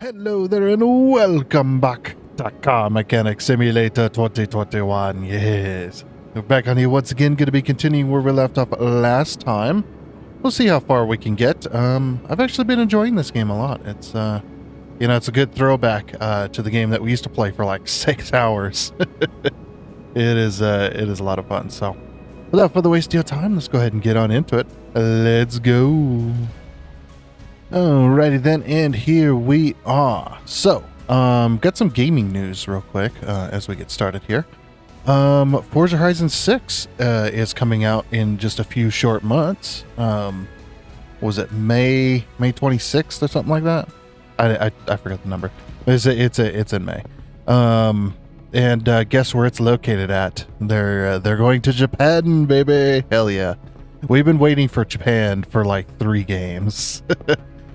Hello there and welcome back to Car Mechanic Simulator 2021. Yes. We're back on here once again, going to be continuing where we left off last time. We'll see how far we can get. I've actually been enjoying this game a lot. It's, it's a good throwback to the game that we used to play for like 6 hours. It is a lot of fun. So without further waste of your time, let's go ahead and get on into it. Let's go. Alrighty then, and here we are. So, got some gaming news real quick as we get started here. Forza Horizon 6 is coming out in just a few short months. Was it May 26th or something like that? I forgot the number. It's in May. And guess where it's located at? They're going to Japan, baby. Hell yeah. We've been waiting for Japan for like 3 games.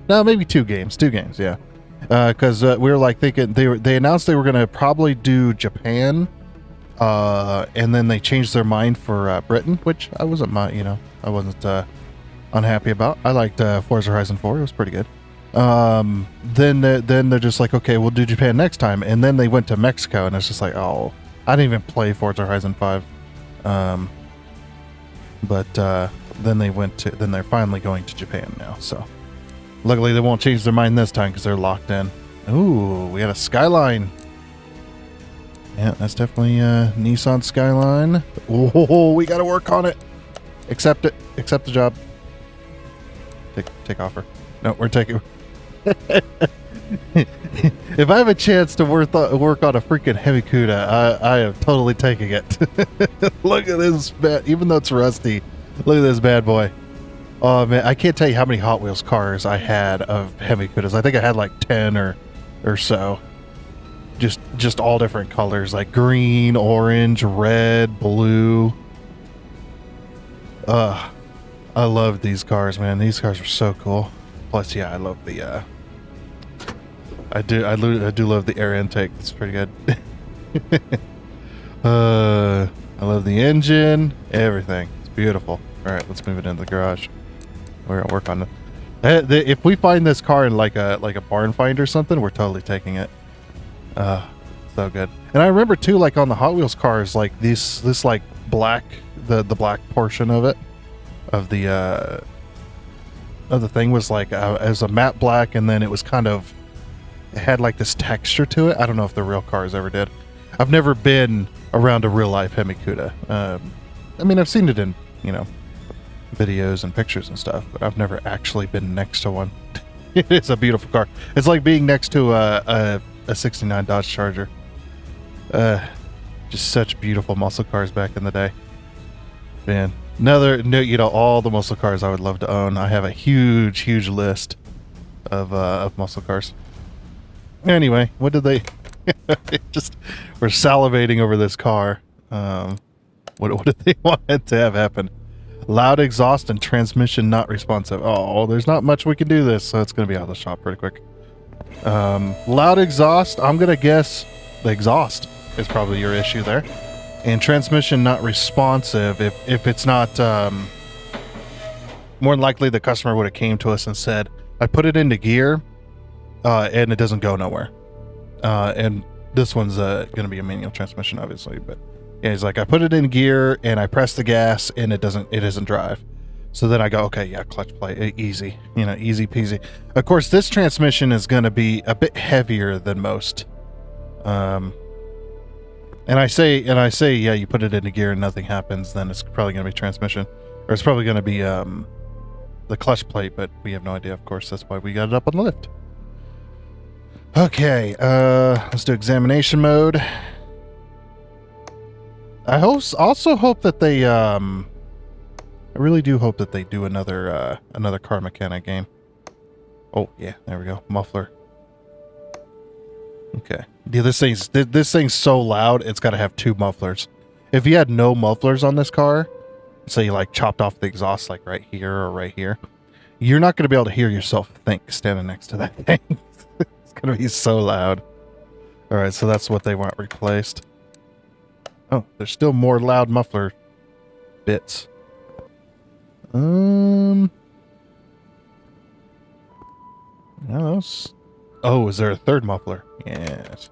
No, maybe 2 games. 2 games, yeah. Because we were like thinking they announced they were gonna probably do Japan, and then they changed their mind for Britain, which I wasn't unhappy about. I liked Forza Horizon 4; it was pretty good. Then they're just like, okay, we'll do Japan next time, and then they went to Mexico, and it's just like, oh, I didn't even play Forza Horizon 5. But then they're finally going to Japan now, so. Luckily, they won't change their mind this time because they're locked in. Ooh, we got a Skyline. Yeah, that's definitely Nissan Skyline. Oh, we got to work on it. Accept it. Accept the job. Take offer. No, we're taking... If I have a chance to work on a freaking heavy CUDA, I am totally taking it. Look at this, even though it's rusty. Look at this bad boy. Oh man, I can't tell you how many Hot Wheels cars I had of heavy CUDAs. I think I had like 10 or so. Just all different colors, like green, orange, red, blue. I love these cars, man. These cars are so cool. Plus, yeah, I love the I do love the air intake. It's pretty good. I love the engine, everything. It's beautiful. All right, let's move it into the garage. We're gonna work on it. If we find this car in like a barn find or something, we're totally taking it. So good. And I remember too, like on the Hot Wheels cars, like this like black, the black portion of it, of the thing was like as a matte black, and then it was kind of, it had like this texture to it. I don't know if the real cars ever did. I've never been around a real life Hemi CUDA. I mean, I've seen it in, videos and pictures and stuff, but I've never actually been next to one. It's a beautiful car. It's like being next to a 69 Dodge Charger. Just such beautiful muscle cars back in the day. Man, all the muscle cars I would love to own. I have a huge list of muscle cars. Anyway, what did they just, we're salivating over this car. What did they want to have happen? Loud exhaust and transmission not responsive. Oh, there's not much we can do this, so it's going to be out of the shop pretty quick. Loud exhaust, I'm going to guess the exhaust is probably your issue there. And transmission not responsive, if it's not, more than likely the customer would have came to us and said, I put it into gear, and it doesn't go nowhere. And this one's going to be a manual transmission, obviously, but yeah, he's like, I put it in gear and I press the gas and it doesn't drive. So then I go, okay, yeah, clutch play, easy, easy peasy. Of course, this transmission is going to be a bit heavier than most. And I say, yeah, you put it into gear and nothing happens, then it's probably going to be transmission, or it's probably going to be the clutch plate, but we have no idea, of course. That's why we got it up on the lift. Okay, let's do examination mode. I also hope that they, I really do hope that they do another Car Mechanic game. Oh yeah, there we go, muffler. Okay, yeah, this thing's so loud, it's got to have 2 mufflers. If you had no mufflers on this car, say you like chopped off the exhaust like right here or right here, you're not going to be able to hear yourself think standing next to that thing. It's going to be so loud. All right, so that's what they want replaced. Oh, there's still more loud muffler bits. No, Oh, is there a third muffler? Yes.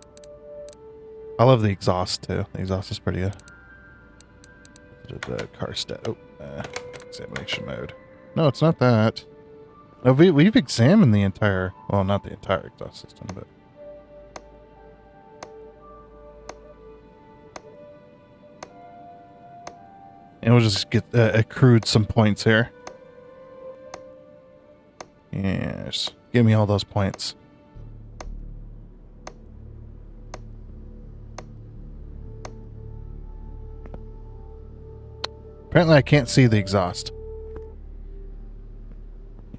I love the exhaust too. The exhaust is pretty good. The car stat. Oh, examination mode. No, it's not that. No, we've examined the entire. Well, not the entire exhaust system, but. And we'll just get accrued some points here. Yes. Give me all those points. Apparently I can't see the exhaust.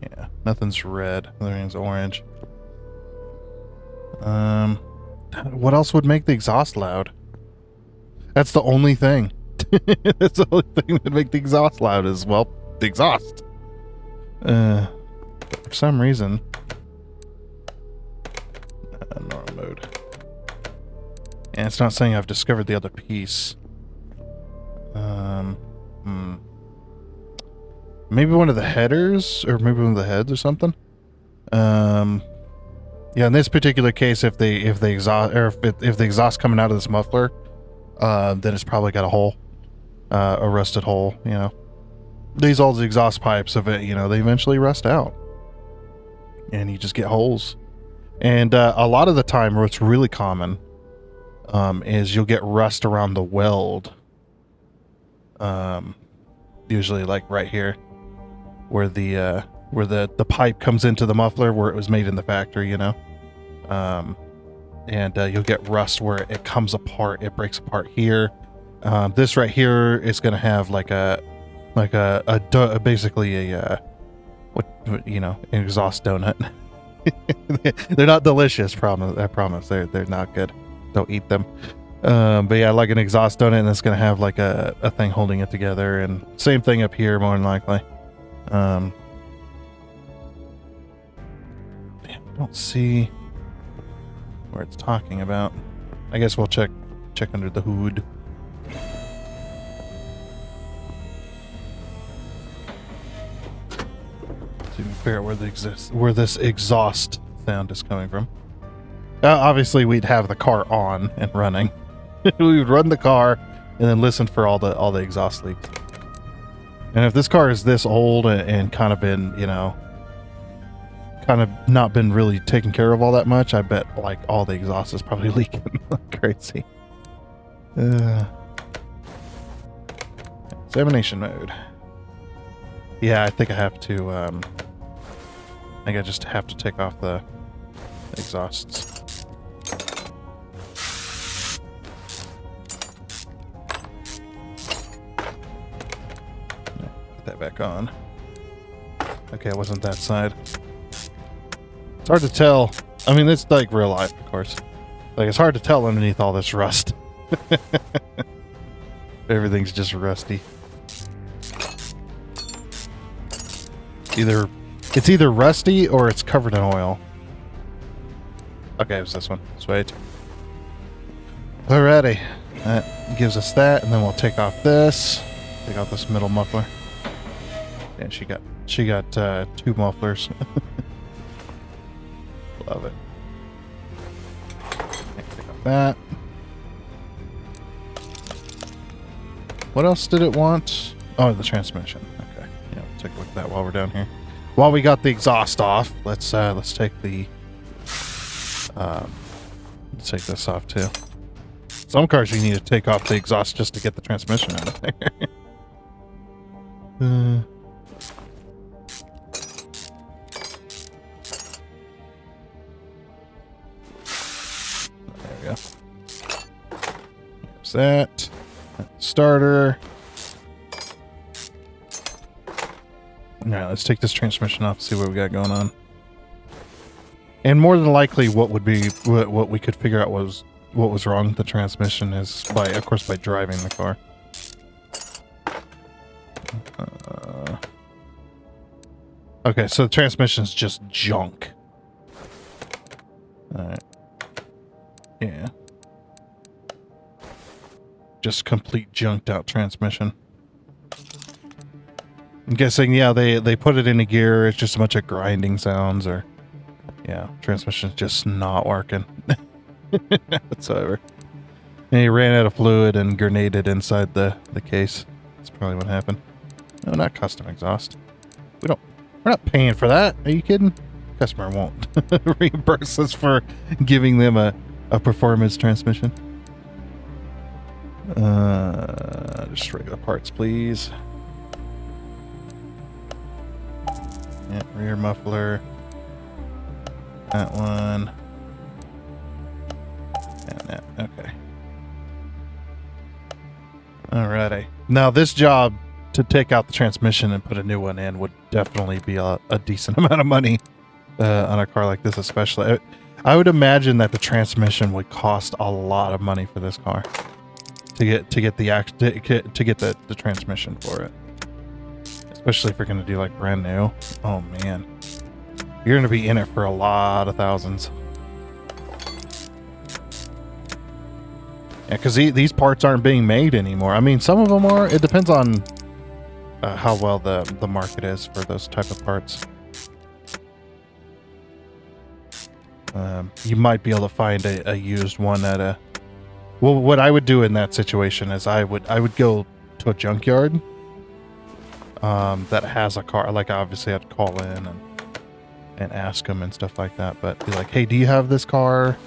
Yeah, nothing's red. Everything's orange. What else would make the exhaust loud? That's the only thing. That's the only thing that would make the exhaust loud is, well, the exhaust. For some reason. Normal mode. And it's not saying I've discovered the other piece. Maybe one of the headers, or maybe one of the heads or something. Yeah, in this particular case, if the exhaust, or if the exhaust coming out of this muffler, then it's probably got a hole, a rusted hole. You know, these old exhaust pipes of it, you know, they eventually rust out, and you just get holes. And a lot of the time, what's really common is you'll get rust around the weld. Usually like right here, where the pipe comes into the muffler where it was made in the factory, you know. And you'll get rust where it comes apart, it breaks apart here. This right here is going to have like basically a what you know, an exhaust donut. They're not delicious, I promise. They're not good. Don't eat them. But yeah, like an exhaust donut, and it's going to have like a thing holding it together, and same thing up here more than likely. Damn, don't see where it's talking about. I guess we'll check under the hood. So you can figure out where this exhaust sound is coming from. Obviously, we'd have the car on and running. We would run the car and then listen for all the exhaust leaks. And if this car is this old and kind of been, you know, kind of not been really taken care of all that much, I bet like all the exhaust is probably leaking like crazy. Examination mode. Yeah, I think I have to. I think I just have to take off the exhausts. That back on. Okay, it wasn't that side. It's hard to tell. I mean, it's like real life, of course. Like, it's hard to tell underneath all this rust. Everything's just rusty. It's either rusty or it's covered in oil. Okay, it was this one. Sweet. Alrighty. That gives us that, and then we'll take off this. Take off this middle muffler. And she got two mufflers. Love it. Take off that. What else did it want? Oh, the transmission. Okay. Yeah, we'll take a look at that while we're down here. While we got the exhaust off, let's take the let's take this off too. Some cars you need to take off the exhaust just to get the transmission out of there. There we go. There's that. Starter. Alright, let's take this transmission off and see what we got going on. And more than likely what we could figure out was what was wrong with the transmission is by driving the car. Okay, so the transmission's just junk. Alright. Yeah. Just complete junked out transmission. I'm guessing, yeah, they put it in a gear, it's just a bunch of grinding sounds or, Yeah, transmission's just not working whatsoever. And he ran out of fluid and grenaded inside the case. That's probably what happened. No, not custom exhaust. We're not paying for that. Are you kidding? Customer won't reimburse us for giving them a performance transmission. Just regular parts, please. Yeah, rear muffler. That one. And that. Okay. Alrighty. Now this job to take out the transmission and put a new one in would definitely be a decent amount of money on a car like this, especially. I would imagine that the transmission would cost a lot of money for this car to get the transmission for it, especially if you're going to do like brand new. Oh man, you're going to be in it for a lot of thousands. Yeah, because these parts aren't being made anymore. I mean, some of them are. It depends on how well the market is for those type of parts. You might be able to find a used one at a... Well, what I would do in that situation is I would go to a junkyard that has a car. Like, obviously I'd call in and ask them and stuff like that. But be like, hey, do you have this car?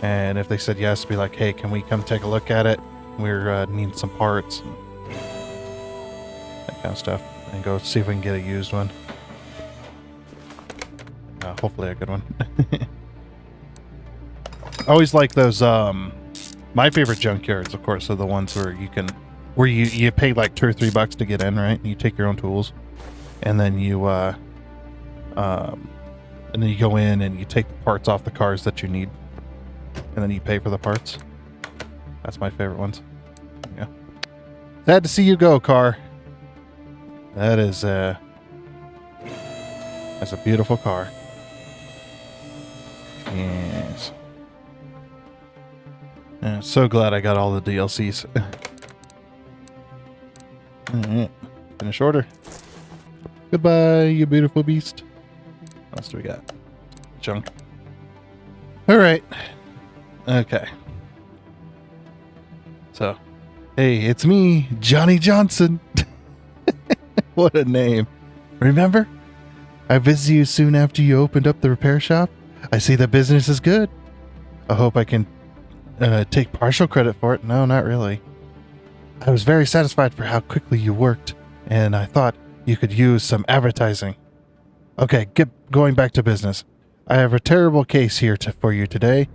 And if they said yes, be like, hey, can we come take a look at it? We're needing some parts. That kind of stuff. And go see if we can get a used one. Hopefully a good one. I always like those, my favorite junkyards, of course, are the ones where you pay like $2 or $3 to get in, right? And you take your own tools. And then you go in and you take the parts off the cars that you need. And then you pay for the parts. That's my favorite ones. Yeah. Sad to see you go, car. That's a beautiful car. Yes. I'm so glad I got all the DLCs. Alright. Finish order. Goodbye, you beautiful beast. What else do we got? Junk. Alright. Okay. So, hey, it's me, Johnny Johnson. What a name. Remember? I visited you soon after you opened up the repair shop. I see the business is good. I hope I can take partial credit for it. No, not really. I was very satisfied for how quickly you worked, and I thought you could use some advertising. Okay, going back to business. I have a terrible case here for you today.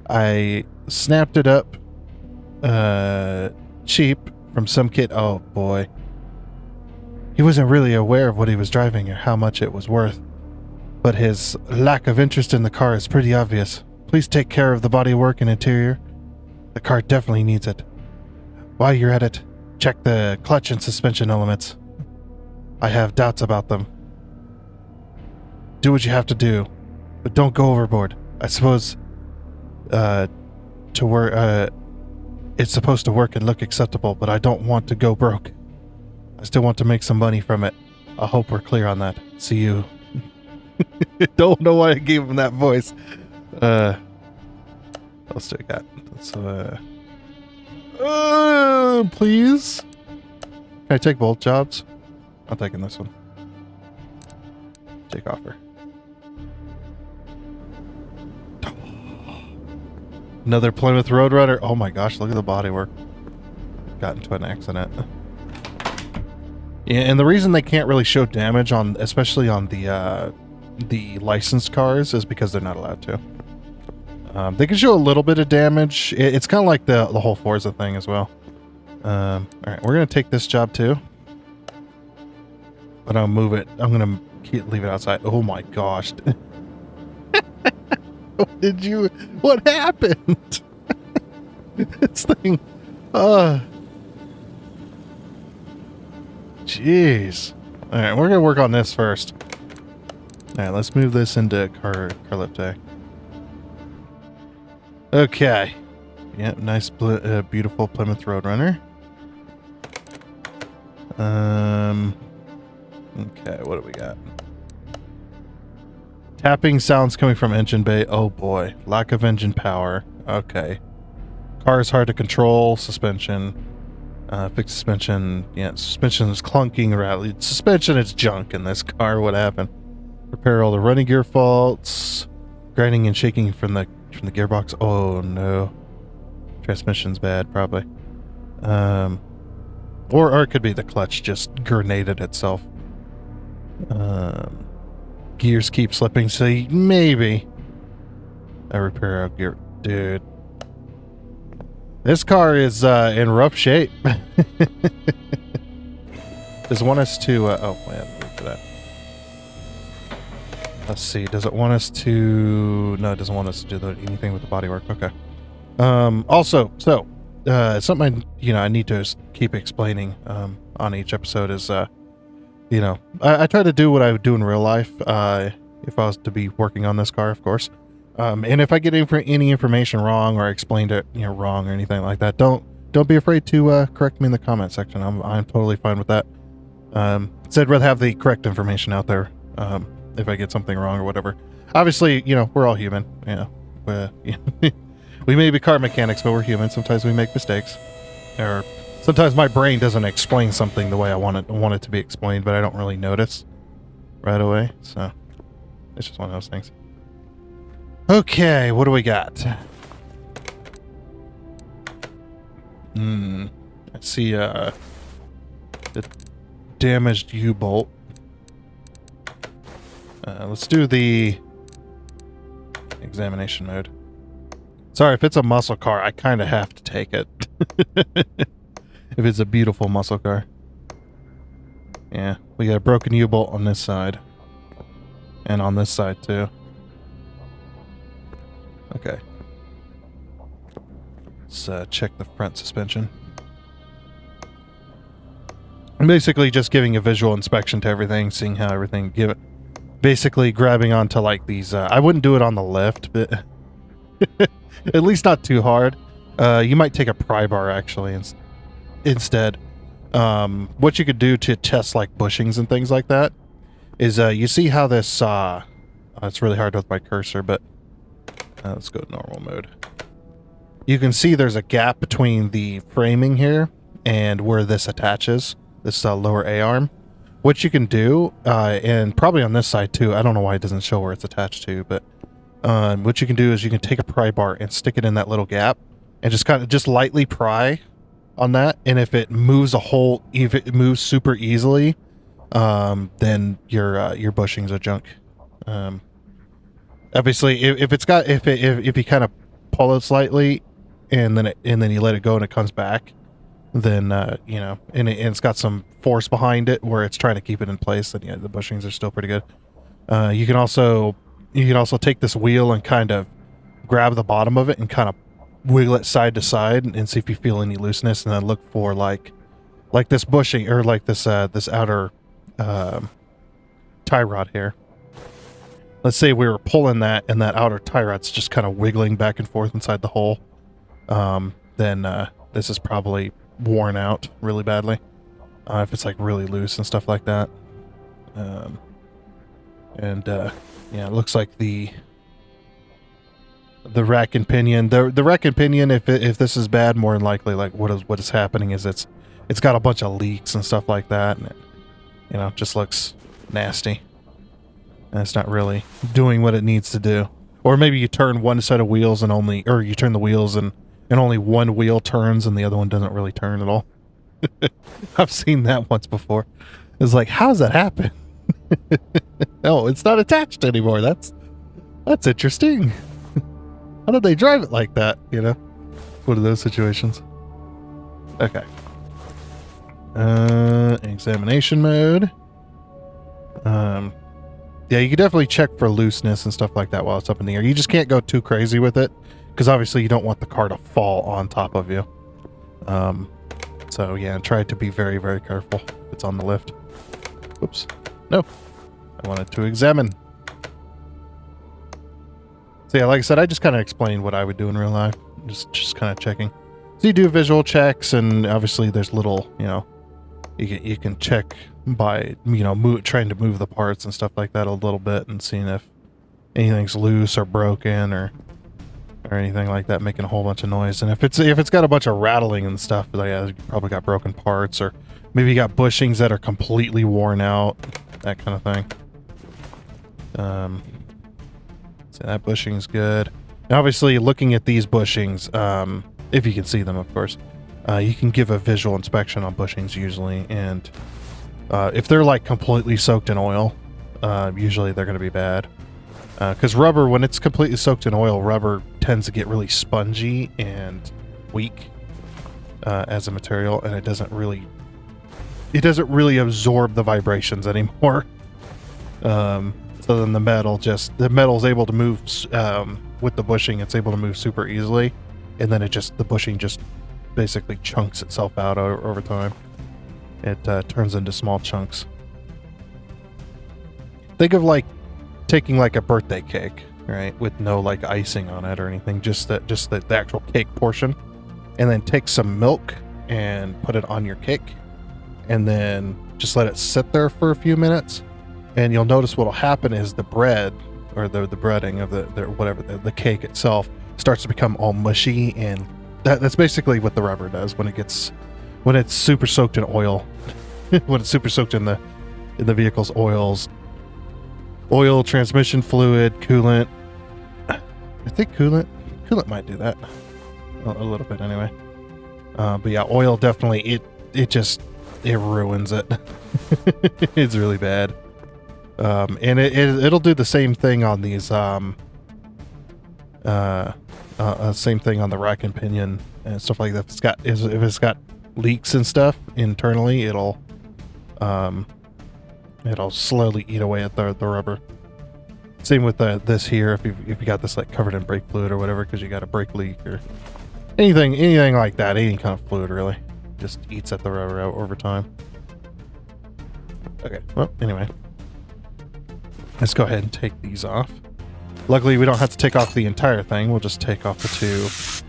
I snapped it up cheap from some kid. Oh boy. He wasn't really aware of what he was driving or how much it was worth, but his lack of interest in the car is pretty obvious. Please take care of the bodywork and interior. The car definitely needs it. While you're at it, check the clutch and suspension elements. I have doubts about them. Do what you have to do, but don't go overboard. I suppose it's supposed to work and look acceptable, but I don't want to go broke. I still want to make some money from it. I hope we're clear on that. See you. Don't know why I gave him that voice. What else do I got? Please? Can I take both jobs? I'm taking this one. Take offer. Another Plymouth Roadrunner. Oh my gosh, look at the bodywork. Got into an accident. Yeah, and the reason they can't really show damage on, especially on the licensed cars, is because they're not allowed to. They can show a little bit of damage. It's kind of like the whole Forza thing as well. All right, we're gonna take this job too, but I'll move it. I'm gonna leave it outside. Oh my gosh! What happened? This thing. Jeez. All right, we're gonna work on this first. All right, let's move this into car lift day. Okay. Yep, nice, beautiful Plymouth Roadrunner. Okay, what do we got? Tapping sounds coming from engine bay. Oh boy. Lack of engine power. Okay. Car is hard to control. Suspension. Fix suspension. Yeah, suspension is clunking, rattling. Suspension is junk in this car. What happened? Repair all the running gear faults. Grinding and shaking from the gearbox. Oh no. Transmission's bad, probably. Or it could be the clutch just grenaded itself. Gears keep slipping, so maybe I repair a gear. Dude. This car is in rough shape. Does it want us to... oh, man, wait for that. Let's see. Does it want us to... No, it doesn't want us to do anything with the bodywork. Okay. Also, so, something I need to keep explaining on each episode is, I try to do what I would do in real life if I was to be working on this car, of course. And if I get any information wrong or I explained it wrong or anything like that, don't be afraid to correct me in the comment section. I'm totally fine with that. So I'd rather have the correct information out there if I get something wrong or whatever. Obviously, we're all human. We may be car mechanics, but we're human. Sometimes we make mistakes, or sometimes my brain doesn't explain something the way I want it to be explained, but I don't really notice right away. So it's just one of those things. Okay, what do we got? I see the damaged U-bolt. Let's do the examination mode. Sorry, if it's a muscle car, I kind of have to take it. If it's a beautiful muscle car. Yeah, we got a broken U-bolt on this side. And on this side, too. Okay. Let's check the front suspension. I'm basically just giving a visual inspection to everything, seeing how everything... Basically grabbing onto, like, these... I wouldn't do it on the lift, but... At least not too hard. You might take a pry bar, actually, instead. What you could do to test, like, bushings and things like that is, you see how this... it's really hard with my cursor, but... let's go to normal mode. You can see there's a gap between the framing here and where this attaches, this lower A-arm. What you can do, and probably on this side too, I don't know why it doesn't show where it's attached to, but what you can do is you can take a pry bar and stick it in that little gap and just lightly pry on that, and if it moves if it moves super easily, then your bushings are junk. Obviously, if you kind of pull it slightly, and then you let it go and it comes back, then and it's got some force behind it where it's trying to keep it in place, then yeah, the bushings are still pretty good. You can also take this wheel and kind of grab the bottom of it and kind of wiggle it side to side and see if you feel any looseness, and then look for like this bushing or like this outer tie rod here. Let's say we were pulling that and that outer tie rod's just kind of wiggling back and forth inside the hole. Then this is probably worn out really badly. If it's like really loose and stuff like that. Yeah, it looks like the rack and pinion. The rack and pinion, if this is bad, more than likely, like what is happening is it's got a bunch of leaks and stuff like that, and it just looks nasty. And it's not really doing what it needs to do. Or maybe you turn one set of wheels and you turn the wheels and only one wheel turns and the other one doesn't really turn at all. I've seen that once before. It's like, how does that happen? Oh, it's not attached anymore. That's interesting. How did they drive it like that? One of those situations. Okay. Examination mode. Yeah, you can definitely check for looseness and stuff like that while it's up in the air. You just can't go too crazy with it, because obviously you don't want the car to fall on top of you. So yeah, try to be very, very careful if it's on the lift. Whoops. No. I wanted to examine. So yeah, like I said, I just kind of explained what I would do in real life. Just kind of checking. So you do visual checks, and obviously there's little, you can check by, trying to move the parts and stuff like that a little bit and seeing if anything's loose or broken or anything like that, making a whole bunch of noise. And if it's got a bunch of rattling and stuff, like, yeah, you probably got broken parts, or maybe you got bushings that are completely worn out, that kind of thing. So that bushing's good. And obviously, looking at these bushings, if you can see them, of course, you can give a visual inspection on bushings usually, and if they're like completely soaked in oil, usually they're going to be bad. Because rubber, when it's completely soaked in oil, rubber tends to get really spongy and weak as a material, and it doesn't really absorb the vibrations anymore. So then the metal's able to move with the bushing. It's able to move super easily, and then the bushing just basically chunks itself out over time. It turns into small chunks. Think of like taking like a birthday cake, right, with no like icing on it or anything, just the actual cake portion, and then take some milk and put it on your cake, and then just let it sit there for a few minutes, and you'll notice what'll happen is the bread, or the breading of the cake itself, starts to become all mushy, and that's basically what the rubber does when it's super soaked in oil. When it's super soaked in the vehicle's oil, transmission fluid, coolant. I think coolant might do that a little bit anyway. But yeah, oil definitely it ruins it. It's really bad. And it'll do the same thing on these same thing on the rack and pinion and stuff like that. If it's got leaks and stuff internally, it'll slowly eat away at the rubber. Same with this here. If you got this like covered in brake fluid or whatever, because you got a brake leak or anything like that, any kind of fluid really, just eats at the rubber out over time. Okay, well, anyway, let's go ahead and take these off. Luckily, we don't have to take off the entire thing. We'll just take off the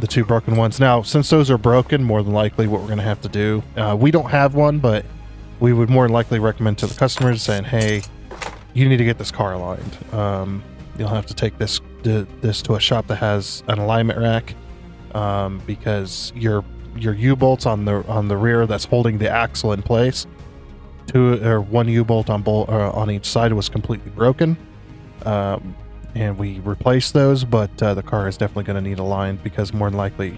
two broken ones. Now, since those are broken, more than likely what we're going to have to do, we don't have one, but we would more than likely recommend to the customers saying, hey, you need to get this car aligned. You'll have to take this to a shop that has an alignment rack, because your U-bolts on the rear that's holding the axle in place, one U-bolt on each side was completely broken, and we replaced those, but the car is definitely going to need aligned, because more than likely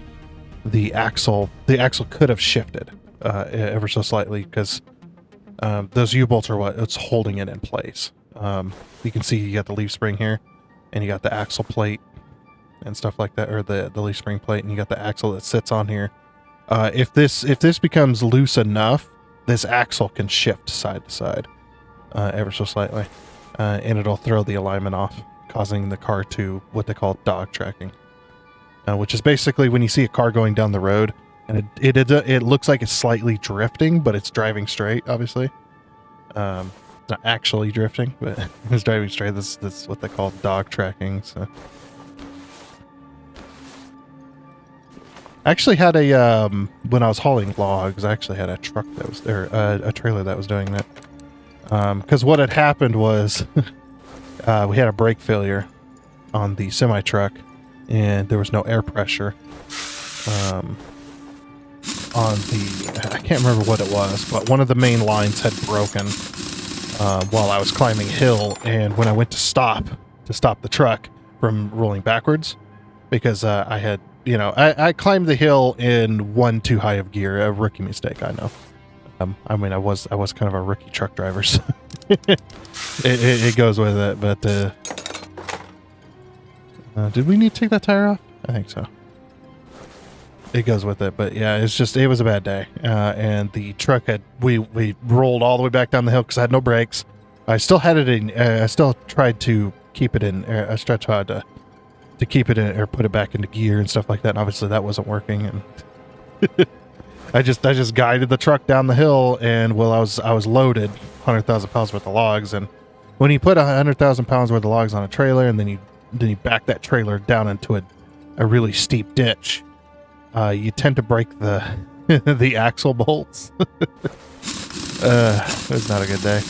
the axle could have shifted ever so slightly, because those U-bolts are what's holding it in place. You can see you got the leaf spring here, and you got the axle plate and stuff like that, or the leaf spring plate, and you got the axle that sits on here. If this becomes loose enough, this axle can shift side to side ever so slightly, and it'll throw the alignment off, causing the car to what they call dog tracking, which is basically when you see a car going down the road and it looks like it's slightly drifting, but it's driving straight, obviously. It's not actually drifting, but it's driving straight. This is what they call dog tracking. So I actually had when I was hauling logs, I actually had a truck that was there, a trailer that was doing that. Because what had happened was we had a brake failure on the semi truck, and there was no air pressure on the, I can't remember what it was, but one of the main lines had broken while I was climbing a hill, and when I went to stop the truck from rolling backwards, because I had, I climbed the hill in one too high of gear, a rookie mistake, I know. I mean, I was kind of a rookie truck driver, so it goes with it. But did we need to take that tire off? I think so. It goes with it, but yeah, it was a bad day. And the truck we rolled all the way back down the hill because I had no brakes. I still had it in. I still tried to keep it in. I tried to keep it in or put it back into gear and stuff like that. And obviously that wasn't working, and I just guided the truck down the hill, and while I was loaded 100,000 pounds worth of logs, and when you put 100,000 pounds worth of logs on a trailer, and then you back that trailer down into a really steep ditch, you tend to break the the axle bolts. It was not a good day.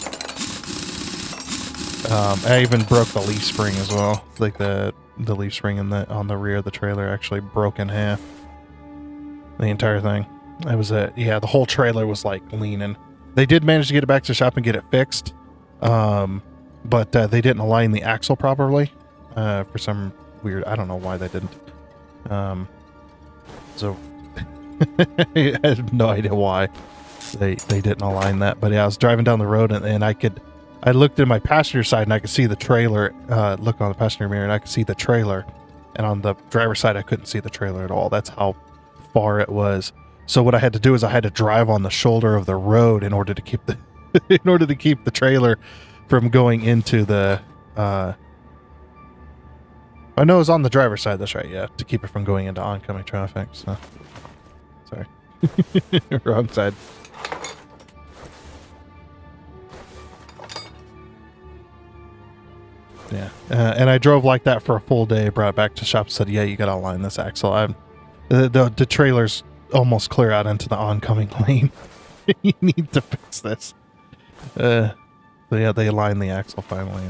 I even broke the leaf spring as well. Like the leaf spring on the rear of the trailer actually broke in half. The entire thing. It was yeah, the whole trailer was like leaning. They did manage to get it back to the shop and get it fixed. But they didn't align the axle properly. For some weird, I don't know why they didn't. So I have no idea why they didn't align that. But yeah, I was driving down the road and I looked in my passenger side and I could see the trailer, looked on the passenger mirror and I could see the trailer. And on the driver's side, I couldn't see the trailer at all. That's how far it was. So what I had to do is I had to drive on the shoulder of the road in order to keep the, in order to keep the trailer from going into the, oh no, it was on the driver's side. That's right. Yeah. To keep it from going into oncoming traffic. So, sorry. Wrong side. Yeah, and I drove like that for a full day, brought it back to the shop, said, yeah, you gotta align this axle. The trailer's almost clear out into the oncoming lane. You need to fix this. So yeah, they aligned the axle finally.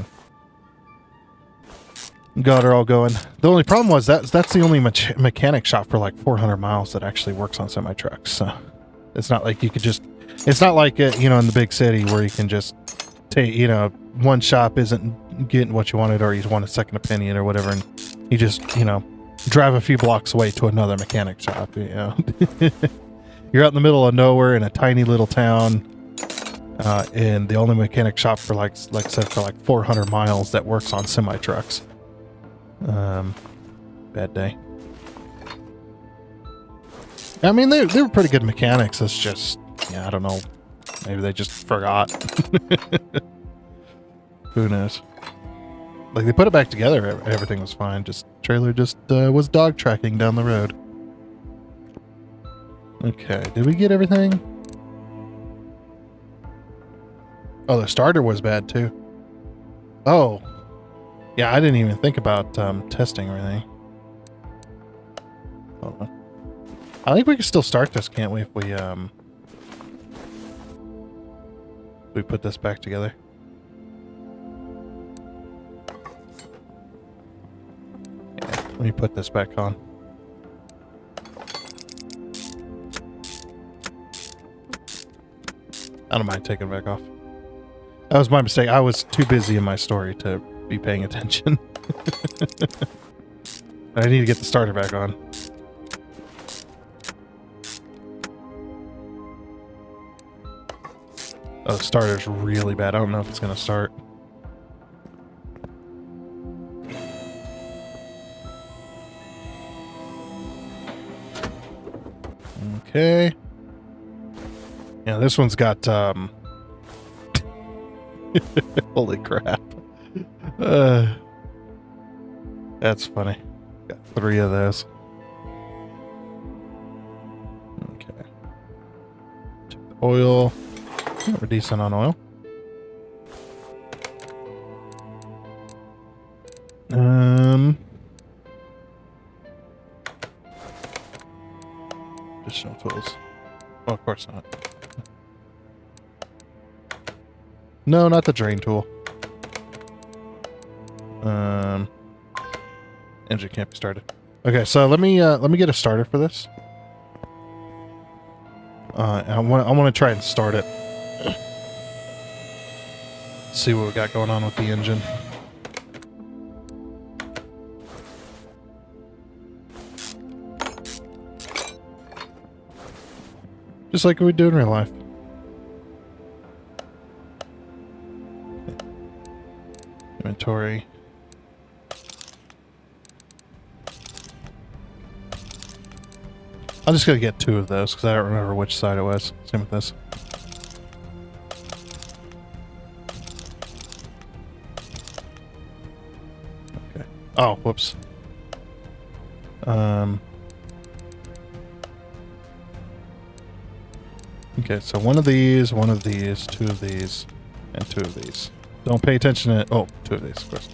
Got her all going. The only problem was that's the only mechanic shop for like 400 miles that actually works on semi-trucks. So it's not like you could just, it's not like, you know, in the big city where you can just take, you know, one shop isn't getting what you wanted or you want a second opinion or whatever, and you just, you know, drive a few blocks away to another mechanic shop, you know. You're out in the middle of nowhere in a tiny little town, and the only mechanic shop for like I said, for like 400 miles that works on semi-trucks. Bad day. I mean, they were pretty good mechanics. It's just, yeah, I don't know. Maybe they just forgot. Who knows? Like, they put it back together. Everything was fine. Just trailer just was dog tracking down the road. Okay, did we get everything? Oh, the starter was bad too. Oh. Yeah, I didn't even think about testing or anything. Hold on. I think we can still start this, can't we, if we put this back together. Yeah, let me put this back on. I don't mind taking it back off. That was my mistake. I was too busy in my story to be paying attention. I need to get the starter back on. Oh, the starter's really bad. I don't know if it's going to start. Okay. Yeah, this one's got, holy crap. That's funny. Got 3 of those. Okay. Check the oil. We're decent on oil. Additional tools. Oh, of course not. No, not the drain tool. Engine can't be started. Okay, so let me get a starter for this. I want to try and start it. See what we got going on with the engine. Just like we do in real life. Inventory. I'm just gonna get 2 of those because I don't remember which side it was. Same with this. Okay. Oh, whoops. Okay, so 1 of these, 2 of these, and 2 of these. Don't pay attention to... Oh, 2 of these, of course.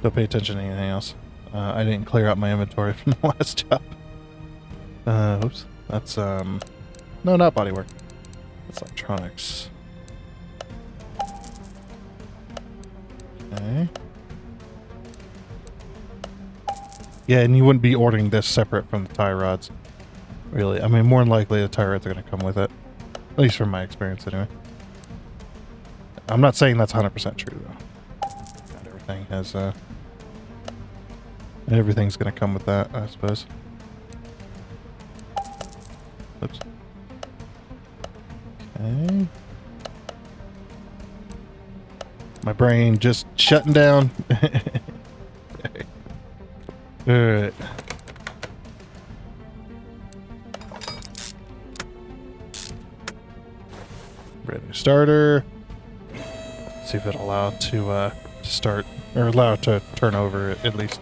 Don't pay attention to anything else. I didn't clear out my inventory from the last job. Oops. That's, no, not bodywork. That's electronics. Okay. Okay. Yeah, and you wouldn't be ordering this separate from the tie rods. Really. I mean, more than likely the tie rods are going to come with it. At least from my experience, anyway. I'm not saying that's 100% true, though. Not everything has, everything's going to come with that, I suppose. Oops. Okay. My brain just shutting down. Okay. Alright. Brand new starter. See if it'll allow it to start, or allow it to turn over at least.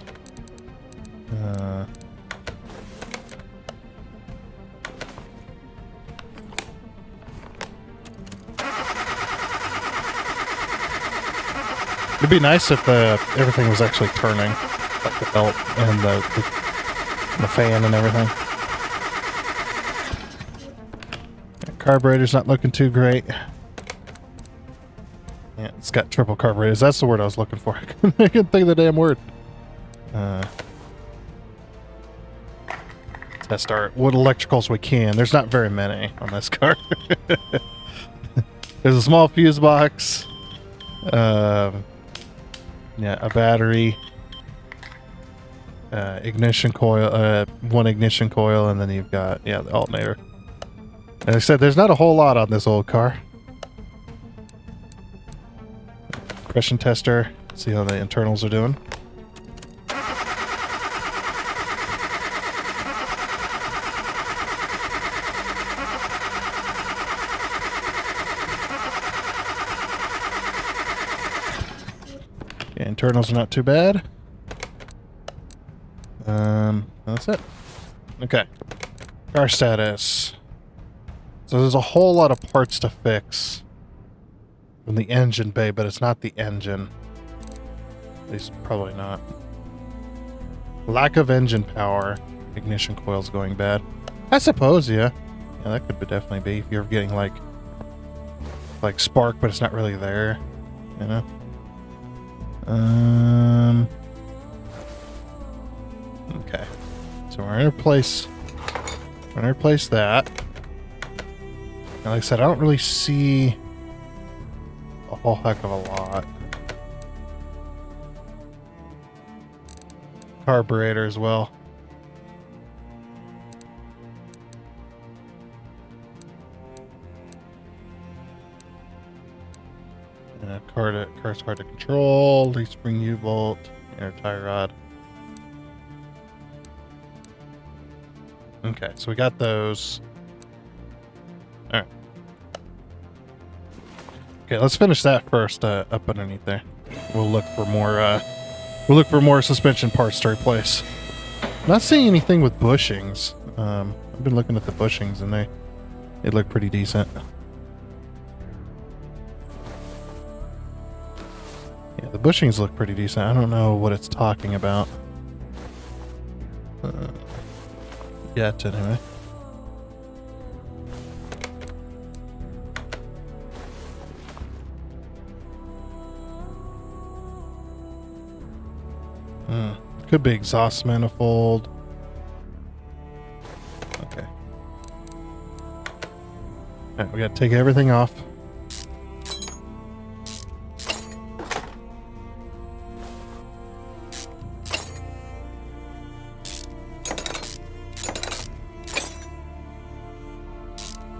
It'd be nice if everything was actually turning, like the belt and the fan and everything. Carburetor's not looking too great. Yeah, it's got triple carburetors. That's the word I was looking for. I couldn't think of the damn word. Test our what electricals we can. There's not very many on this car. There's a small fuse box. Yeah, a battery. Ignition coil. One ignition coil, and then you've got, yeah, the alternator. As I said, there's not a whole lot on this old car. Compression tester. See how the internals are doing. Okay, internals are not too bad. That's it. Okay. Car status. So there's a whole lot of parts to fix from the engine bay, but it's not the engine. At least probably not. Lack of engine power. Ignition coil's going bad. I suppose, yeah. Yeah, that could definitely be if you're getting like spark, but it's not really there. You know? Okay. So we're gonna replace that. And like I said, I don't really see a whole heck of a lot. Carburetor as well. Car's hard to control. Leaf spring U-bolt, air tie rod. Okay, so we got those. All right. Okay, let's finish that first. Up underneath there, we'll look for more. We'll look for more suspension parts to replace. Not seeing anything with bushings. I've been looking at the bushings and they look pretty decent. Yeah, the bushings look pretty decent. I don't know what it's talking about. Yet anyway. Could be exhaust manifold. Okay. Alright, we gotta take everything off.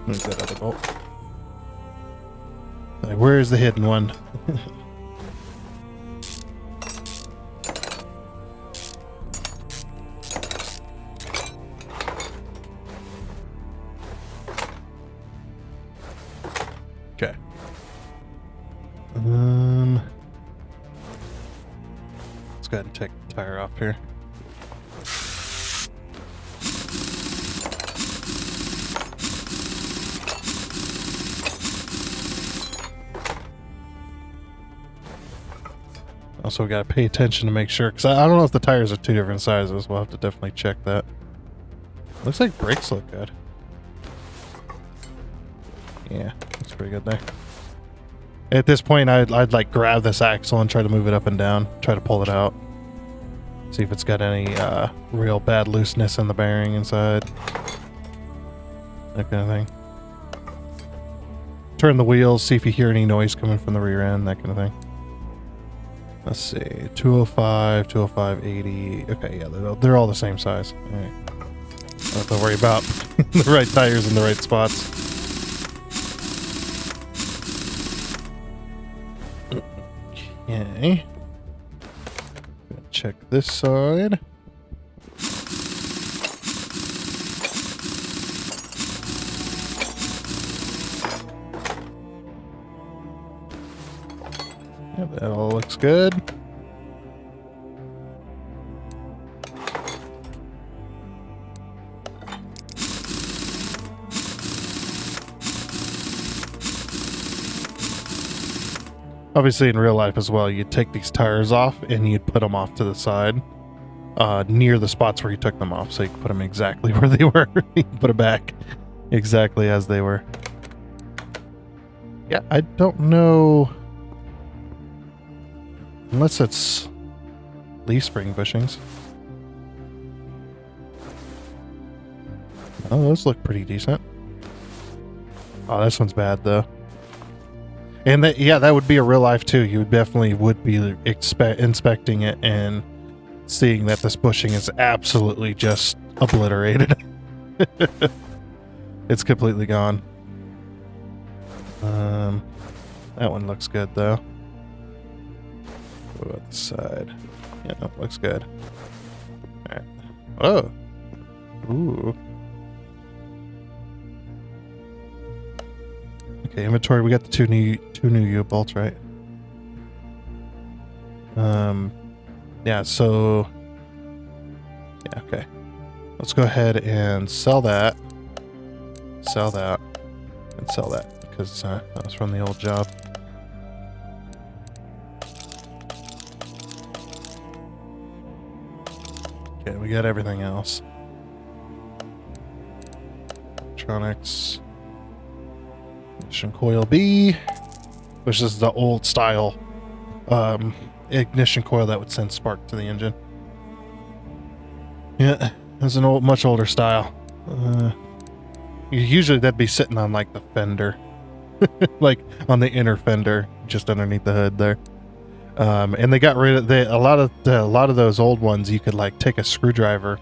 Where's that other bolt? Like, where's the hidden one? Okay. Let's go ahead and take the tire off here. Also, we gotta pay attention to make sure, because I don't know if the tires are two different sizes. We'll have to definitely check that. Looks like brakes look good. Yeah, looks pretty good there. At this point, I'd like grab this axle and try to move it up and down, try to pull it out. See if it's got any real bad looseness in the bearing inside. That kind of thing. Turn the wheels, see if you hear any noise coming from the rear end, that kind of thing. Let's see, 205, 205, 80. Okay, yeah, they're all the same size. All right. Don't have to worry about the right tires in the right spots. Okay. Check this side. Yeah, that all looks good. Obviously, in real life as well, you'd take these tires off and you'd put them off to the side, near the spots where you took them off, so you could put them exactly where they were. You put it back exactly as they were. Yeah, I don't know. Unless it's leaf spring bushings. Oh, those look pretty decent. Oh, this one's bad though. And that, yeah, that would be a real life too. You definitely would be inspecting it and seeing that this bushing is absolutely just obliterated. It's completely gone. That one looks good though. What about the side? Yeah, that looks good. All right. Oh. Ooh. Okay, inventory. We got the two new U-bolts, right? Yeah. So. Yeah. Okay. Let's go ahead and sell that. Sell that. And sell that because that was from the old job. Okay, we got everything else. Electronics. Ignition coil B, which is the old style ignition coil that would send spark to the engine. Yeah, it's an much older style. Usually that'd be sitting on like the fender, like on the inner fender, just underneath the hood there. And they got rid of a lot of those old ones. You could like take a screwdriver,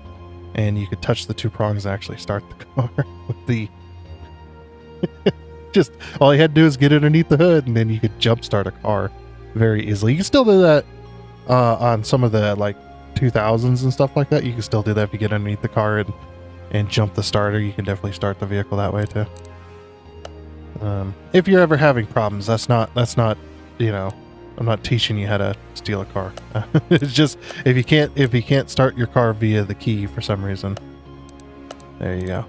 and you could touch the two prongs and actually start the car with the. Just all you had to do is get underneath the hood, and then you could jump start a car very easily. You can still do that on some of the like 2000s and stuff like that. You can still do that if you get underneath the car and jump the starter. You can definitely start the vehicle that way too. If you're ever having problems, that's not you know, I'm not teaching you how to steal a car. It's just if you can't start your car via the key for some reason, there you go.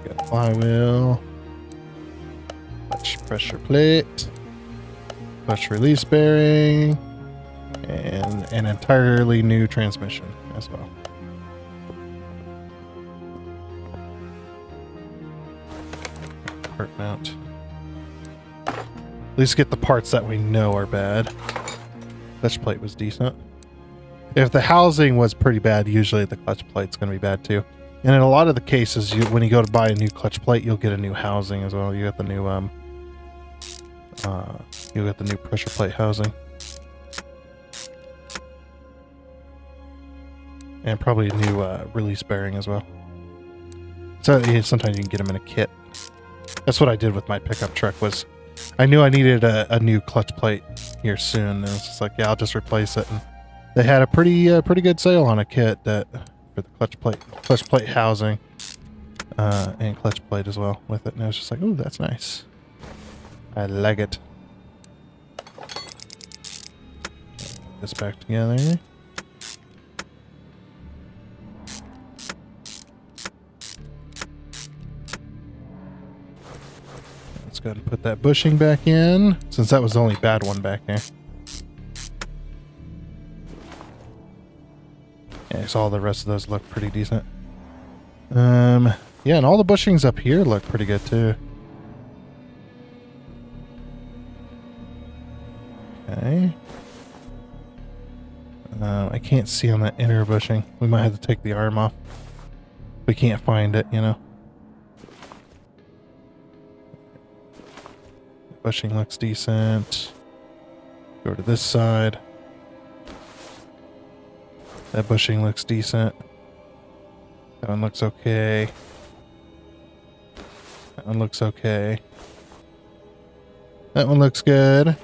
Got flywheel, clutch pressure plate, clutch release bearing, and an entirely new transmission as well. Part mount. At least get the parts that we know are bad. Clutch plate was decent. If the housing was pretty bad, usually the clutch plate's going to be bad too. And in a lot of the cases, when you go to buy a new clutch plate, you'll get a new housing as well. You got the new pressure plate housing. And probably a new release bearing as well. So yeah, sometimes you can get them in a kit. That's what I did with my pickup truck. Was I knew I needed a new clutch plate here soon, and it's just like, yeah, I'll just replace it. And they had a pretty good sale on a kit that for the clutch plate housing, and clutch plate as well with it. And I was just like, oh, that's nice. I like it. Put this back together. Let's go ahead and put that bushing back in, since that was the only bad one back there. Yeah, so all the rest of those look pretty decent. Yeah, and all the bushings up here look pretty good too. Okay. I can't see on that inner bushing. We might have to take the arm off. We can't find it, you know. Bushing looks decent. Go to this side. That bushing looks decent. That one looks okay. That one looks okay. That one looks good.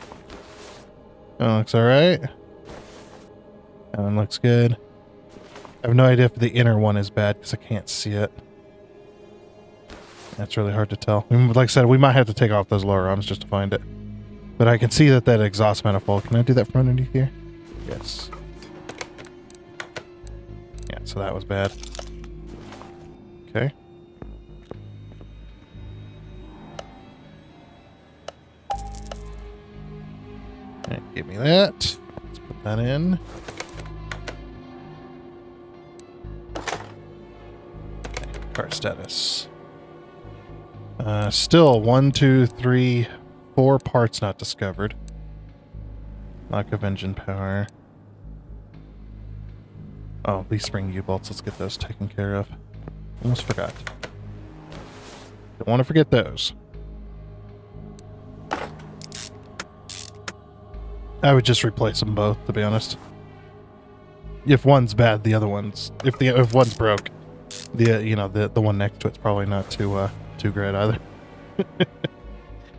That one looks alright. That one looks good. I have no idea if the inner one is bad because I can't see it. That's really hard to tell. Like I said, we might have to take off those lower arms just to find it. But I can see that exhaust manifold. Can I do that from underneath here? Yes. Yeah, so that was bad. Okay. Alright, give me that. Let's put that in. Car status. Still 1, 2, 3, 4 parts not discovered. Lack of engine power. Oh, these spring U-bolts. Let's get those taken care of. Almost forgot. Don't want to forget those. I would just replace them both, to be honest. If one's bad, the other one's... If one's broke, the one next to it's probably not too great either.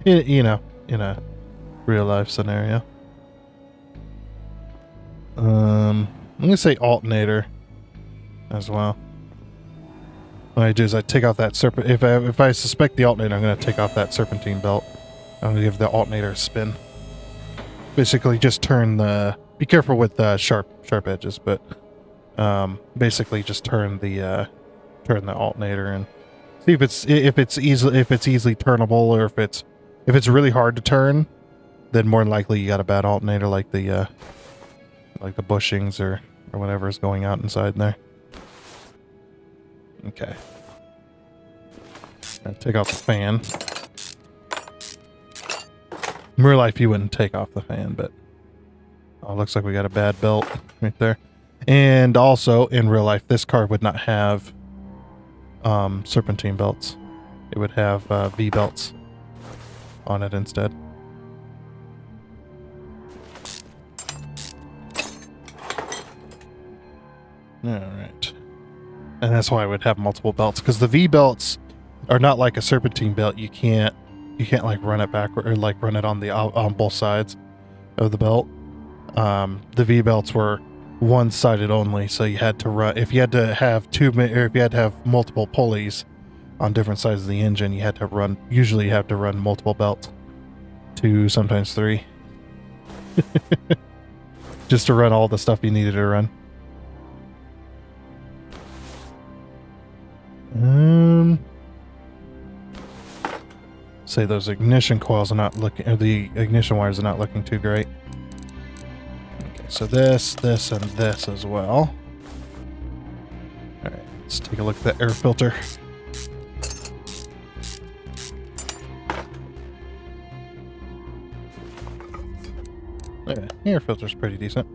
in a real life scenario. I'm gonna say alternator as well. What I do is I take off that serpent. If I suspect the alternator, I'm gonna take off that serpentine belt. I'm gonna give the alternator a spin. Basically, just turn the. Be careful with sharp edges, but basically just turn the alternator and see if it's easily turnable, or if it's really hard to turn, then more than likely you got a bad alternator, like the bushings or whatever is going out inside there. Okay. Now take off the fan. In real life, you wouldn't take off the fan, but oh, looks like we got a bad belt right there. And also, in real life, this car would not have serpentine belts. It would have V belts on it instead. Alright. And that's why I would have multiple belts, because the V belts are not like a serpentine belt. You can't like run it backward or like run it on both sides of the belt. The V belts were one-sided only, so you had to run. If you had to have multiple pulleys on different sides of the engine, you had to run. Usually, you have to run multiple belts, 2, sometimes 3, just to run all the stuff you needed to run. Say those ignition coils are not looking, or the ignition wires are not looking too great. Okay, so this, and this as well. Alright, let's take a look at the air filter. Okay, air filter's pretty decent.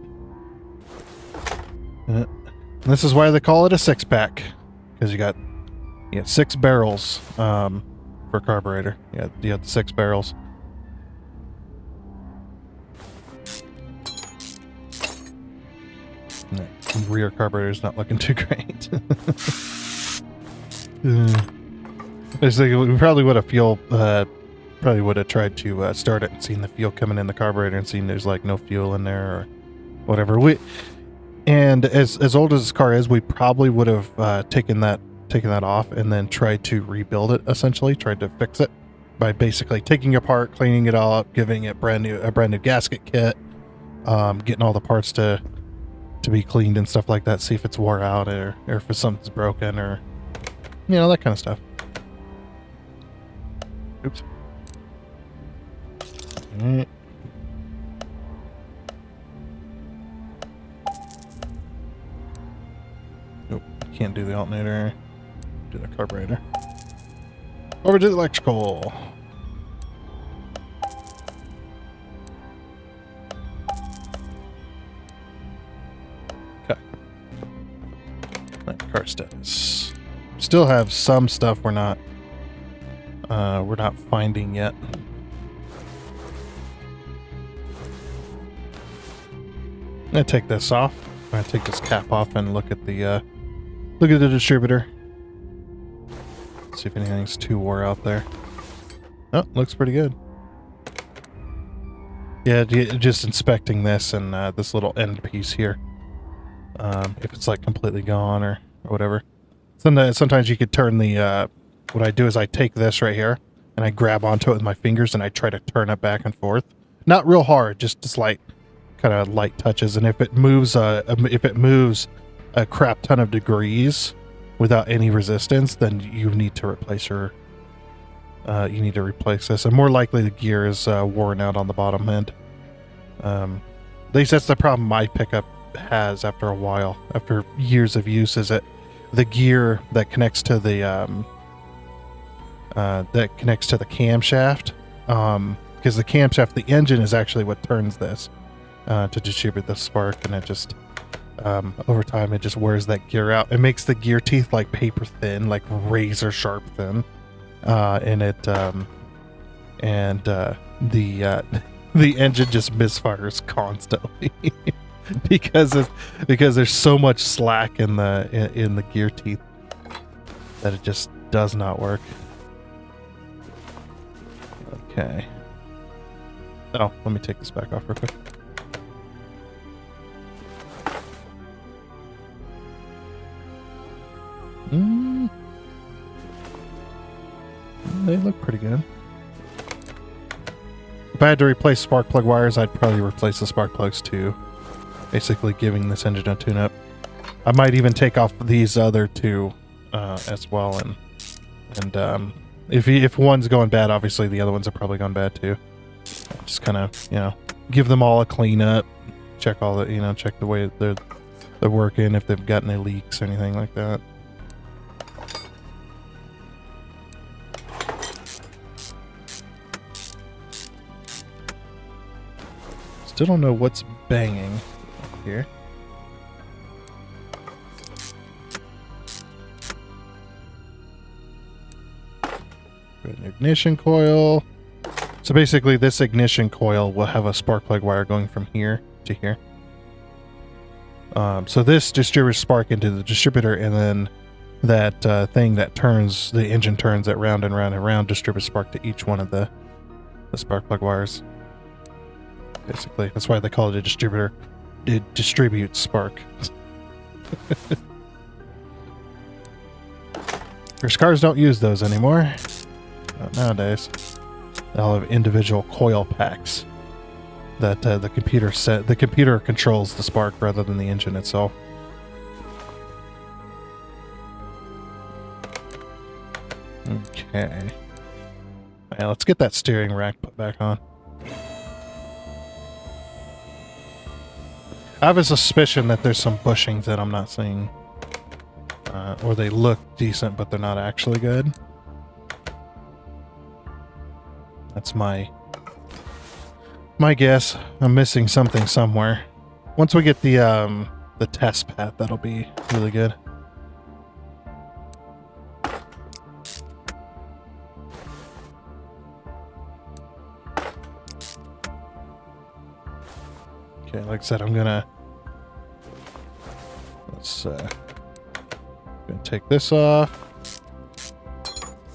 This is why they call it a 6-pack, because you got 6 barrels for carburetor. Yeah, you have 6 barrels. Rear carburetor's not looking too great. Basically, we probably would have tried to start it and seen the fuel coming in the carburetor and seen there's like no fuel in there or whatever. And as old as this car is, we probably would have taken that off and then tried to rebuild it. Essentially, tried to fix it by basically taking it apart, cleaning it all up, giving it a brand new gasket kit, getting all the parts to be cleaned and stuff like that. See if it's wore out or if something's broken or that kind of stuff. Oops. All right. Nope, can't do the alternator. Do the carburetor. Over to the electrical. Okay. Car status. Still have some stuff we're not finding yet. I'm gonna take this off. I'm gonna take this cap off and look at the distributor. See if anything's too wore out there. Oh, looks pretty good. Yeah, just inspecting this and this little end piece here. If it's like completely gone or whatever. Sometimes you could turn the, what I do is I take this right here and I grab onto it with my fingers and I try to turn it back and forth. Not real hard, just like kind of light touches. And if it moves a crap ton of degrees without any resistance, then you need to replace your, you need to replace this. And more likely the gear is worn out on the bottom end. At least that's the problem my pickup has after a while, after years of use, is that the gear that connects to the camshaft, because the camshaft, the engine is actually what turns this to distribute the spark, and it just over time it just wears that gear out. It makes the gear teeth like paper thin, like razor sharp thin, and the engine just misfires constantly because there's so much slack in the gear teeth that it just does not work. Okay. Oh, let me take this back off real quick. They look pretty good. If I had to replace spark plug wires, I'd probably replace the spark plugs too. Basically giving this engine a tune-up. I might even take off these other two as well, and if one's going bad, obviously the other ones are probably gone bad too. Just kind of, give them all a clean up, check all the, check the way they're working, if they've got any leaks or anything like that. Still don't know what's banging here. An ignition coil. So basically this ignition coil will have a spark plug wire going from here to here. So this distributes spark into the distributor, and then that thing that turns, the engine turns that round and round and round, distributes spark to each one of the spark plug wires. Basically, that's why they call it a distributor. It distributes spark. Your cars don't use those anymore. Not nowadays. They all have individual coil packs that the computer controls the spark rather than the engine itself. Okay. Yeah, let's get that steering rack put back on. I have a suspicion that there's some bushings that I'm not seeing. Or they look decent, but they're not actually good. That's my guess. I'm missing something somewhere. Once we get the test path, that'll be really good. Okay, like I said, gonna take this off.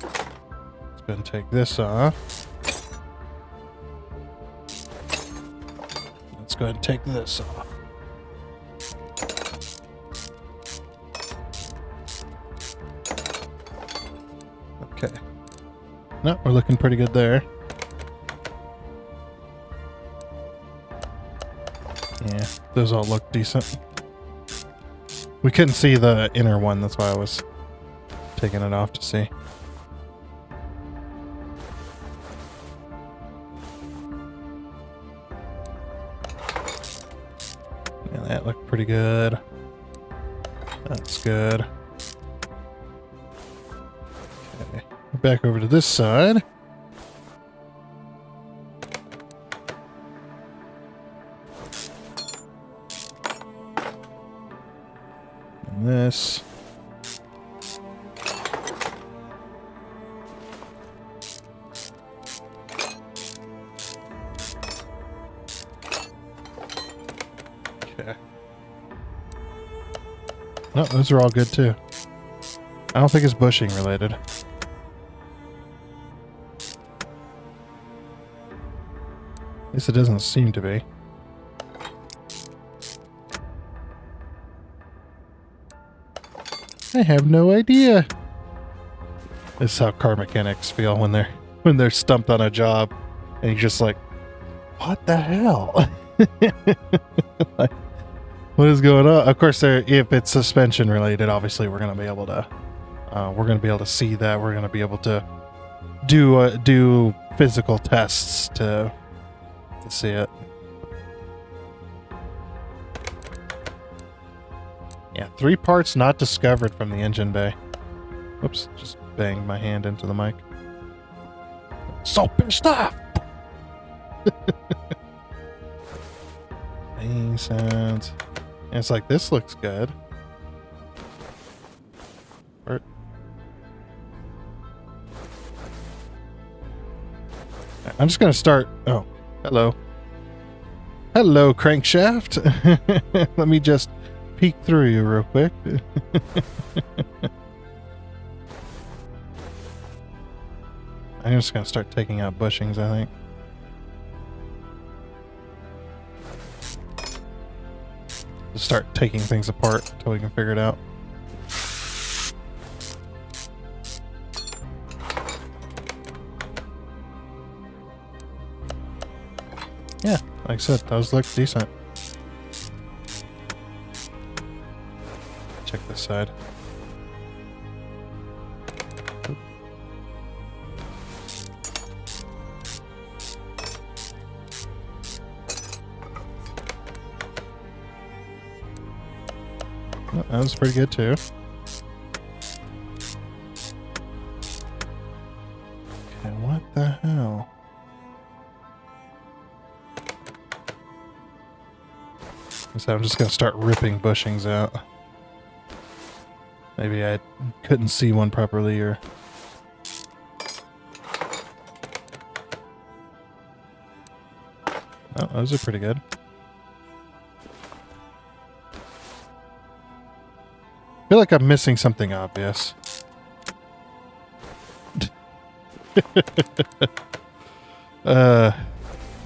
Let's go and take this off. Let's go ahead and take this off. Okay. No, we're looking pretty good there. Yeah, those all look decent. We couldn't see the inner one, that's why I was taking it off to see. Yeah, that looked pretty good. That's good. back over to this side. And this. Okay. No, those are all good too. I don't think it's bushing related. At least it doesn't seem to be. I have no idea. This is how car mechanics feel when they're stumped on a job and you're just like, what the hell? Like, what is going on? Of course, if it's suspension related, obviously we're gonna be able to see that. We're gonna be able to do physical tests to see it. Yeah, 3 parts not discovered from the engine bay. Oops, just banged my hand into the mic. So pissed off! Banging sounds. And it's like, this looks good. I'm just gonna start. Oh, hello. Hello, crankshaft. Let me just peek through you real quick. I'm just gonna start taking out bushings, I think. Just start taking things apart until we can figure it out. Yeah, like I said, those look decent. Check this side. Oh, that was pretty good too. Okay, what the hell? So I'm just going to start ripping bushings out. Maybe I couldn't see one properly, or... Oh, those are pretty good. I feel like I'm missing something obvious.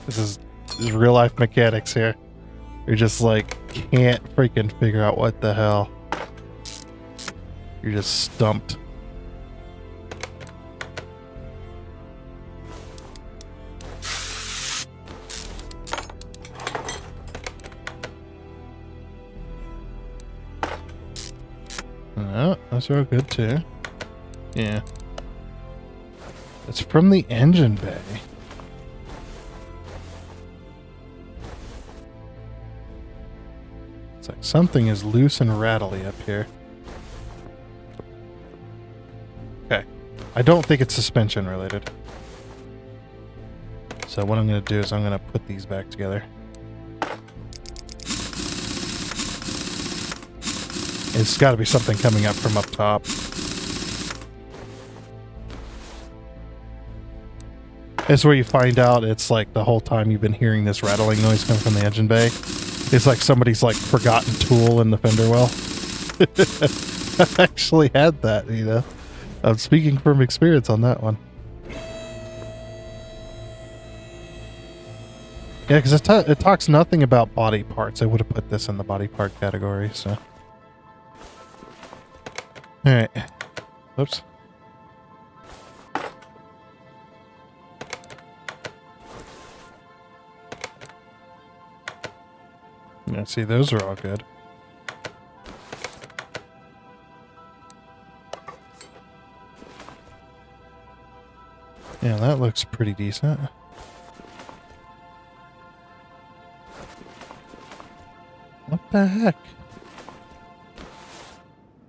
This is real life mechanics here. You're just like, can't freaking figure out what the hell. You're just stumped. Oh, those are all good too. Yeah. It's from the engine bay. It's like something is loose and rattly up here. Okay. I don't think it's suspension related. So what I'm going to do is I'm going to put these back together. It's got to be something coming up from up top. It's where you find out it's like the whole time you've been hearing this rattling noise coming from the engine bay. It's like somebody's like forgotten tool in the fender well. I actually had that, you know. I'm speaking from experience on that one. Yeah, because it talks nothing about body parts. I would have put this in the body part category, so. Alright. Oops. Yeah, see, those are all good. Yeah, that looks pretty decent. What the heck?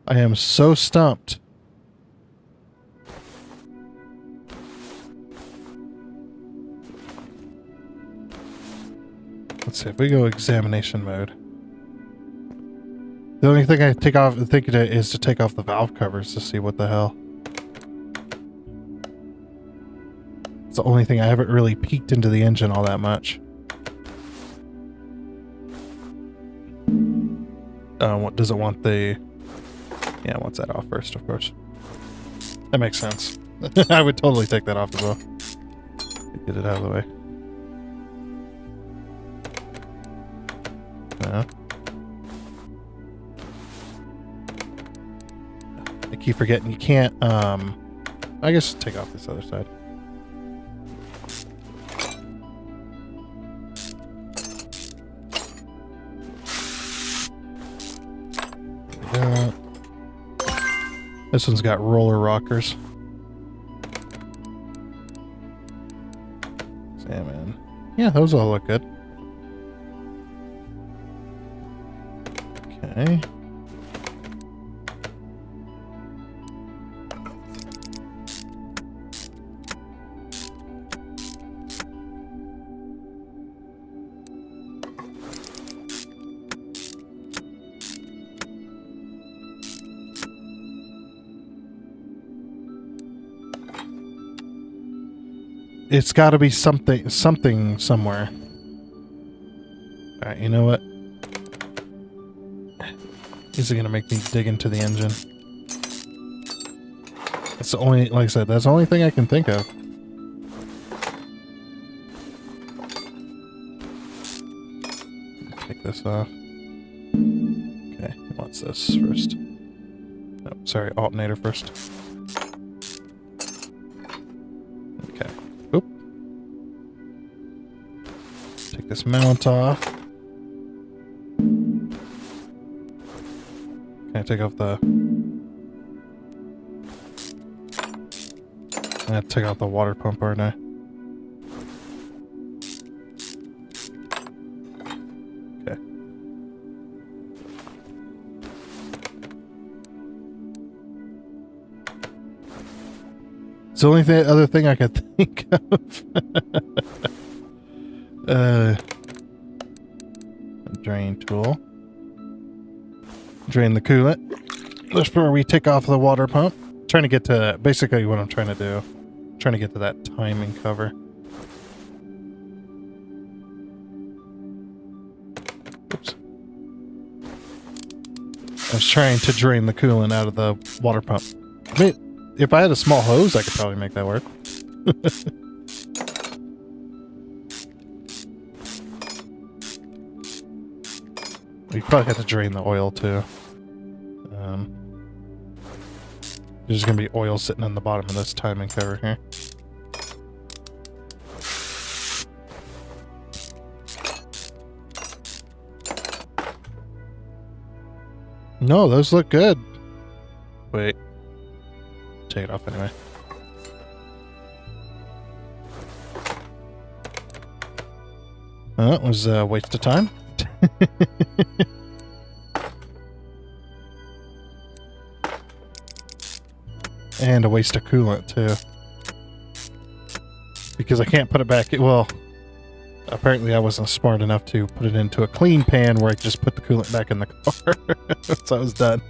I am so stumped. see if we go examination mode. The only thing I think is to take off the valve covers to see what the hell. It's the only thing. I haven't really peeked into the engine all that much. What does it want the... Yeah, it wants that off first, of course. That makes sense. I would totally take that off as well. Get it out of the way. No. I keep forgetting you can't, I guess take off this other side. Yeah. This one's got roller rockers. Yeah, man. Yeah, those all look good. Okay. It's got to be something somewhere. All right, you know what? Is it going to make me dig into the engine? That's the only, like I said, that's the only thing I can think of. Take this off. Okay, what's this first? Oh, sorry, alternator first. Okay. Oop. Take this mount off. Can I take off the... I have to take out the water pump, aren't I? Okay. It's the only other thing I could think of. Drain tool. Drain the coolant. That's where we take off the water pump. Trying to get to basically what I'm trying to do. Trying to get to that timing cover. Oops. I was trying to drain the coolant out of the water pump. I mean, if I had a small hose, I could probably make that work. We probably have to drain the oil too. There's gonna be oil sitting on the bottom of this timing cover here. No, those look good. Wait. Take it off anyway. Well, that was a waste of time. And a waste of coolant, too. Because I can't put it back... Well, apparently I wasn't smart enough to put it into a clean pan where I just put the coolant back in the car. So I was done.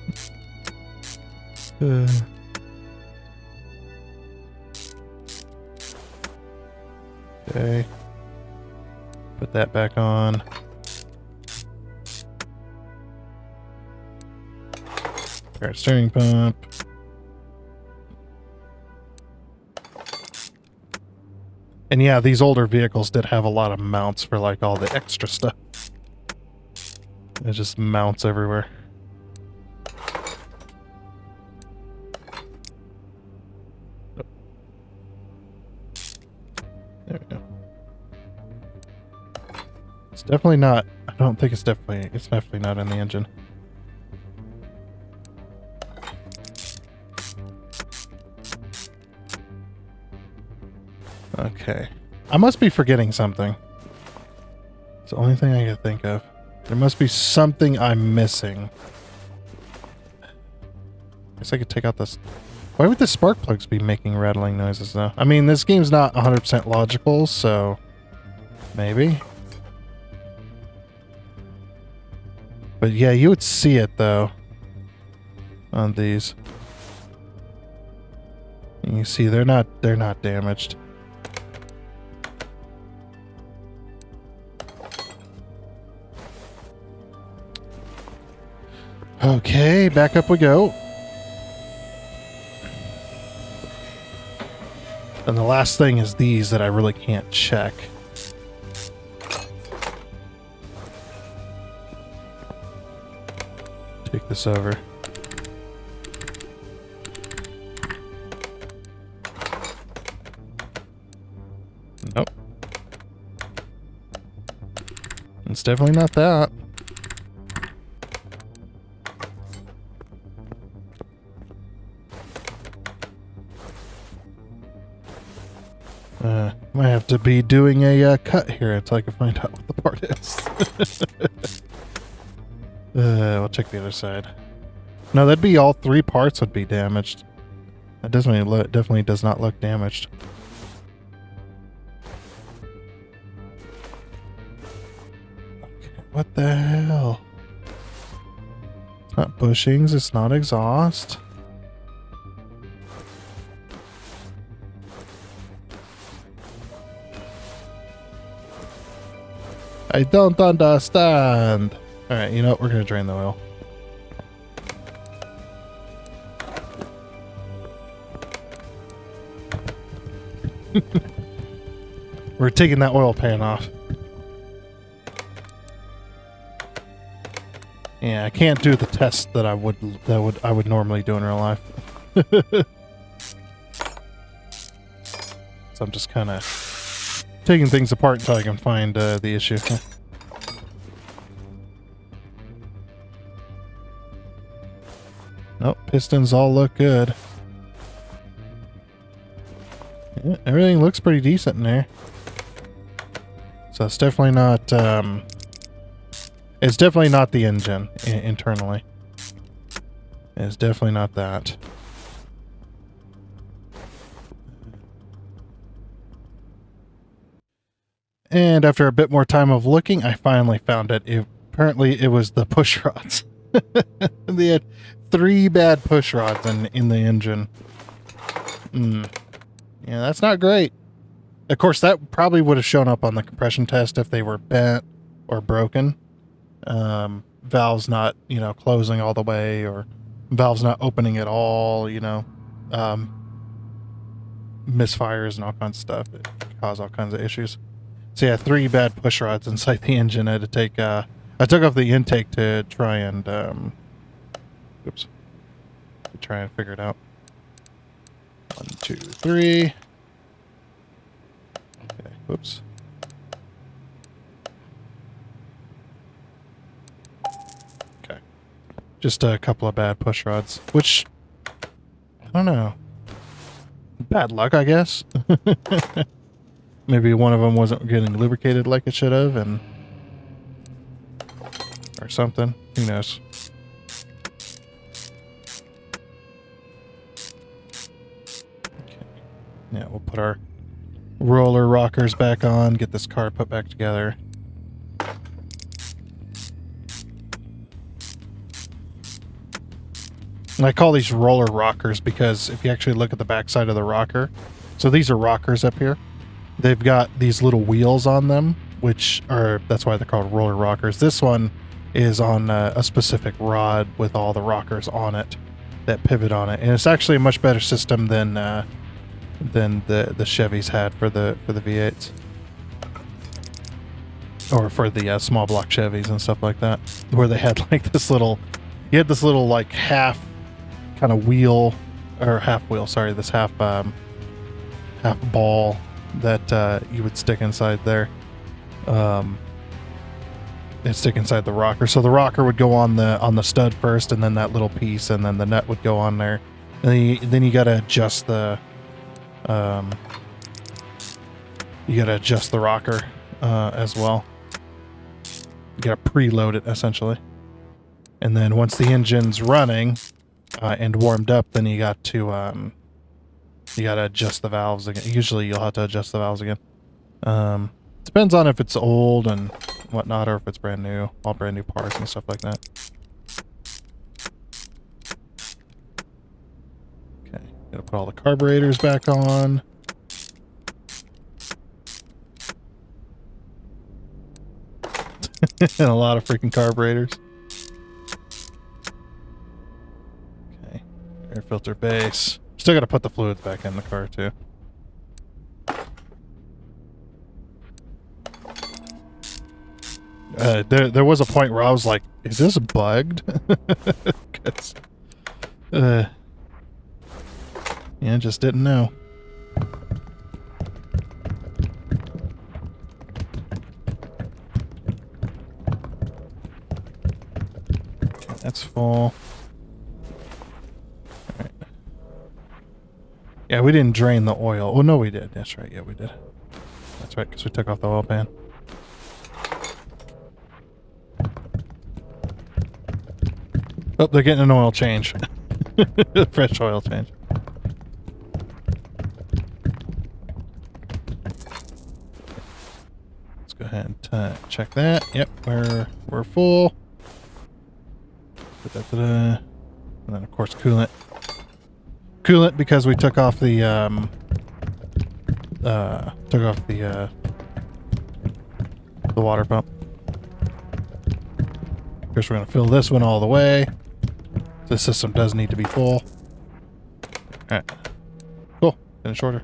Okay. Put that back on. Our steering pump. And yeah, these older vehicles did have a lot of mounts for like all the extra stuff. It just mounts everywhere. Oh. There we go. It's definitely not, I don't think it's definitely not in the engine. Okay. I must be forgetting something. It's the only thing I can think of. There must be something I'm missing. I guess I could take out this... Why would the spark plugs be making rattling noises, though? I mean, this game's not 100% logical, so... Maybe? But yeah, you would see it though on these. And you see they're not damaged. Okay, back up we go. And the last thing is these that I really can't check. Take this over. Nope. It's definitely not that. Might have to be doing a cut here until I can find out what the part is. We'll check the other side. No, that'd be all three parts would be damaged. That definitely does not look damaged. Okay, what the hell? It's not bushings, it's not exhaust. I don't understand. Alright, you know what? We're going to drain the oil. We're taking that oil pan off. Yeah, I can't do the test that I would normally do in real life. So I'm just kind of taking things apart until I can find the issue. Nope, pistons all look good. Yeah, everything looks pretty decent in there. So it's definitely not the engine internally. It's definitely not that. And after a bit more time of looking, I finally found it. Apparently it was the push rods. They had 3 bad push rods in the engine. Yeah, that's not great. Of course, that probably would have shown up on the compression test if they were bent or broken. Valves not, closing all the way, or valves not opening at all, misfires and all kinds of stuff. It can cause all kinds of issues. So yeah, 3 bad push rods inside the engine. I had to take, I took off the intake to try and, try and figure it out. 1, 2, 3. Okay, whoops. Okay. Just a couple of bad push rods, which, I don't know. Bad luck, I guess. Maybe one of them wasn't getting lubricated like it should have, or something. Who knows? Okay. Yeah, we'll put our roller rockers back on, get this car put back together. And I call these roller rockers because if you actually look at the back side of the rocker, so these are rockers up here. They've got these little wheels on them, that's why they're called roller rockers. This one is on a specific rod with all the rockers on it that pivot on it, and it's actually a much better system than the Chevys had for the V8s, or for the small block Chevys and stuff like that, where they had like this little like half kind of wheel, or half wheel, sorry, this half ball that you would stick inside there, and stick inside the rocker. So the rocker would go on the stud first, and then that little piece, and then the nut would go on there. And then you gotta adjust the rocker as well. You gotta preload it essentially, and then once the engine's running and warmed up, then you got to you gotta adjust the valves again. Usually you'll have to adjust the valves again. Depends on if it's old and whatnot, or if it's brand new, all brand new parts and stuff like that. Okay, gotta put all the carburetors back on. And a lot of freaking carburetors. Okay, air filter base. Still gotta put the fluids back in the car too. There was a point where I was like, is this bugged? 'Cause, yeah, just didn't know. Okay, that's full. Alright. Yeah, we didn't drain the oil. Oh, no, we did. That's right. Yeah, we did. That's right, because we took off the oil pan. Oh, they're getting an oil change. Fresh oil change. Let's go ahead and check that. Yep, we're full. And then of course coolant. Coolant because we took off the water pump. Of course, we're gonna fill this one all the way. This system does need to be full. Alright. Cool. Finish order.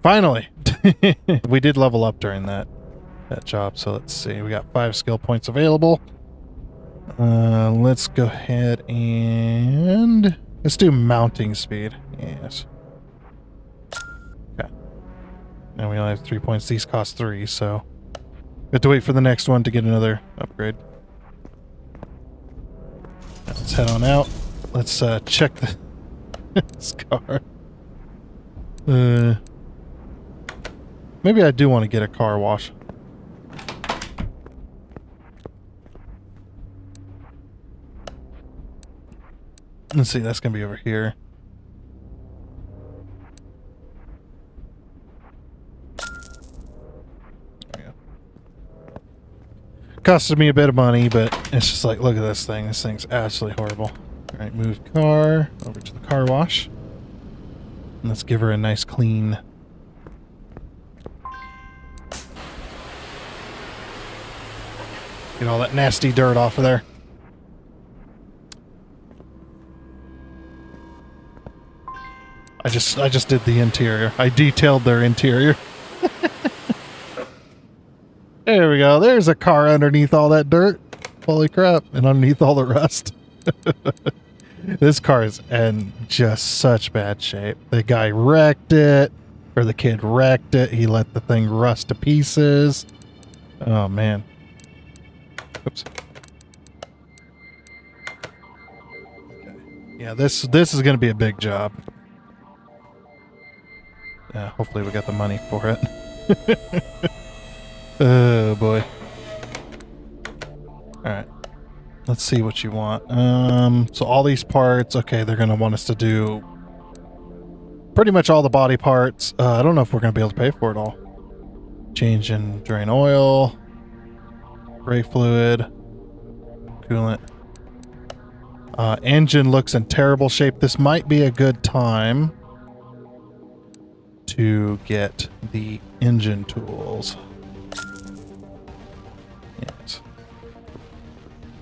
Finally! We did level up during that job, so let's see. We got 5 skill points available. Let's go ahead and... let's do mounting speed. Yes. Okay. Now we only have 3 points. These cost 3, so... we have to wait for the next one to get another upgrade. Let's head on out. Let's check this car. Maybe I do want to get a car wash. Let's see, that's going to be over here. There we go. Costed me a bit of money, but it's just like, look at this thing. This thing's absolutely horrible. Alright, move car over to the car wash. And let's give her a nice clean. Get all that nasty dirt off of there. I just did the interior. I detailed their interior. There we go. There's a car underneath all that dirt. Holy crap. And underneath all the rust. This car is in just such bad shape. The guy wrecked it. Or the kid wrecked it. He let the thing rust to pieces. Oh, man. Oops. Yeah, this is going to be a big job. Yeah, hopefully we got the money for it. Oh, boy. Alright. Let's see what you want. So all these parts, okay, they're going to want us to do pretty much all the body parts. I don't know if we're going to be able to pay for it all. Change and drain oil. Brake fluid. Coolant. Engine looks in terrible shape. This might be a good time to get the engine tools. Yes.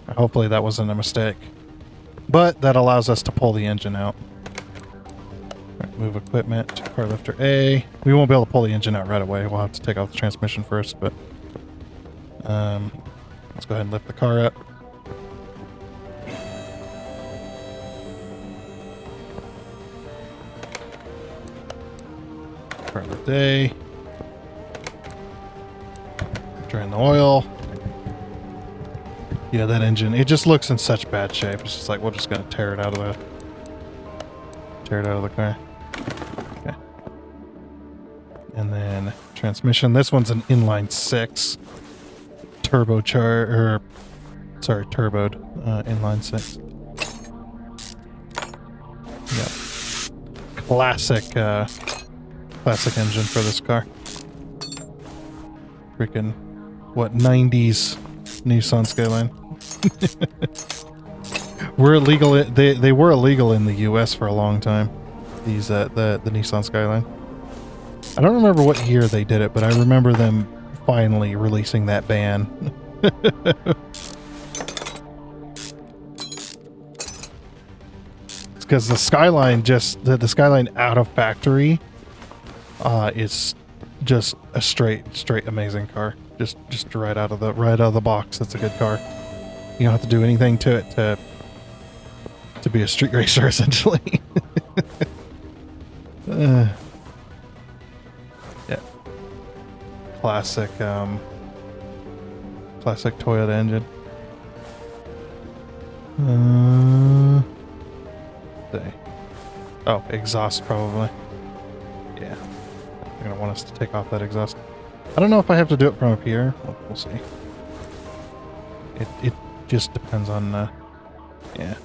Hopefully that wasn't a mistake. But that allows us to pull the engine out. Right, move equipment to car lifter A. We won't be able to pull the engine out right away. We'll have to take off the transmission first, but let's go ahead and lift the car up. Car lift A. Drain the oil. Yeah, that engine, it just looks in such bad shape. It's just like, we're just gonna tear it out of the car. Okay. And then transmission. This one's an inline 6 turboed, inline 6. Yeah. Classic engine for this car. Freaking what, 90s Nissan Skyline. We're illegal. They were illegal in the U.S. for a long time. These the Nissan Skyline. I don't remember what year they did it, but I remember them finally releasing that ban. It's because the Skyline the Skyline out of factory is just a straight amazing car. Just right out of the box. That's a good car. You don't have to do anything to it to be a street racer, essentially. Yeah. Classic Toyota engine. Oh, exhaust probably. Yeah. They're gonna want us to take off that exhaust. I don't know if I have to do it from up here. We'll see. It just depends on yeah.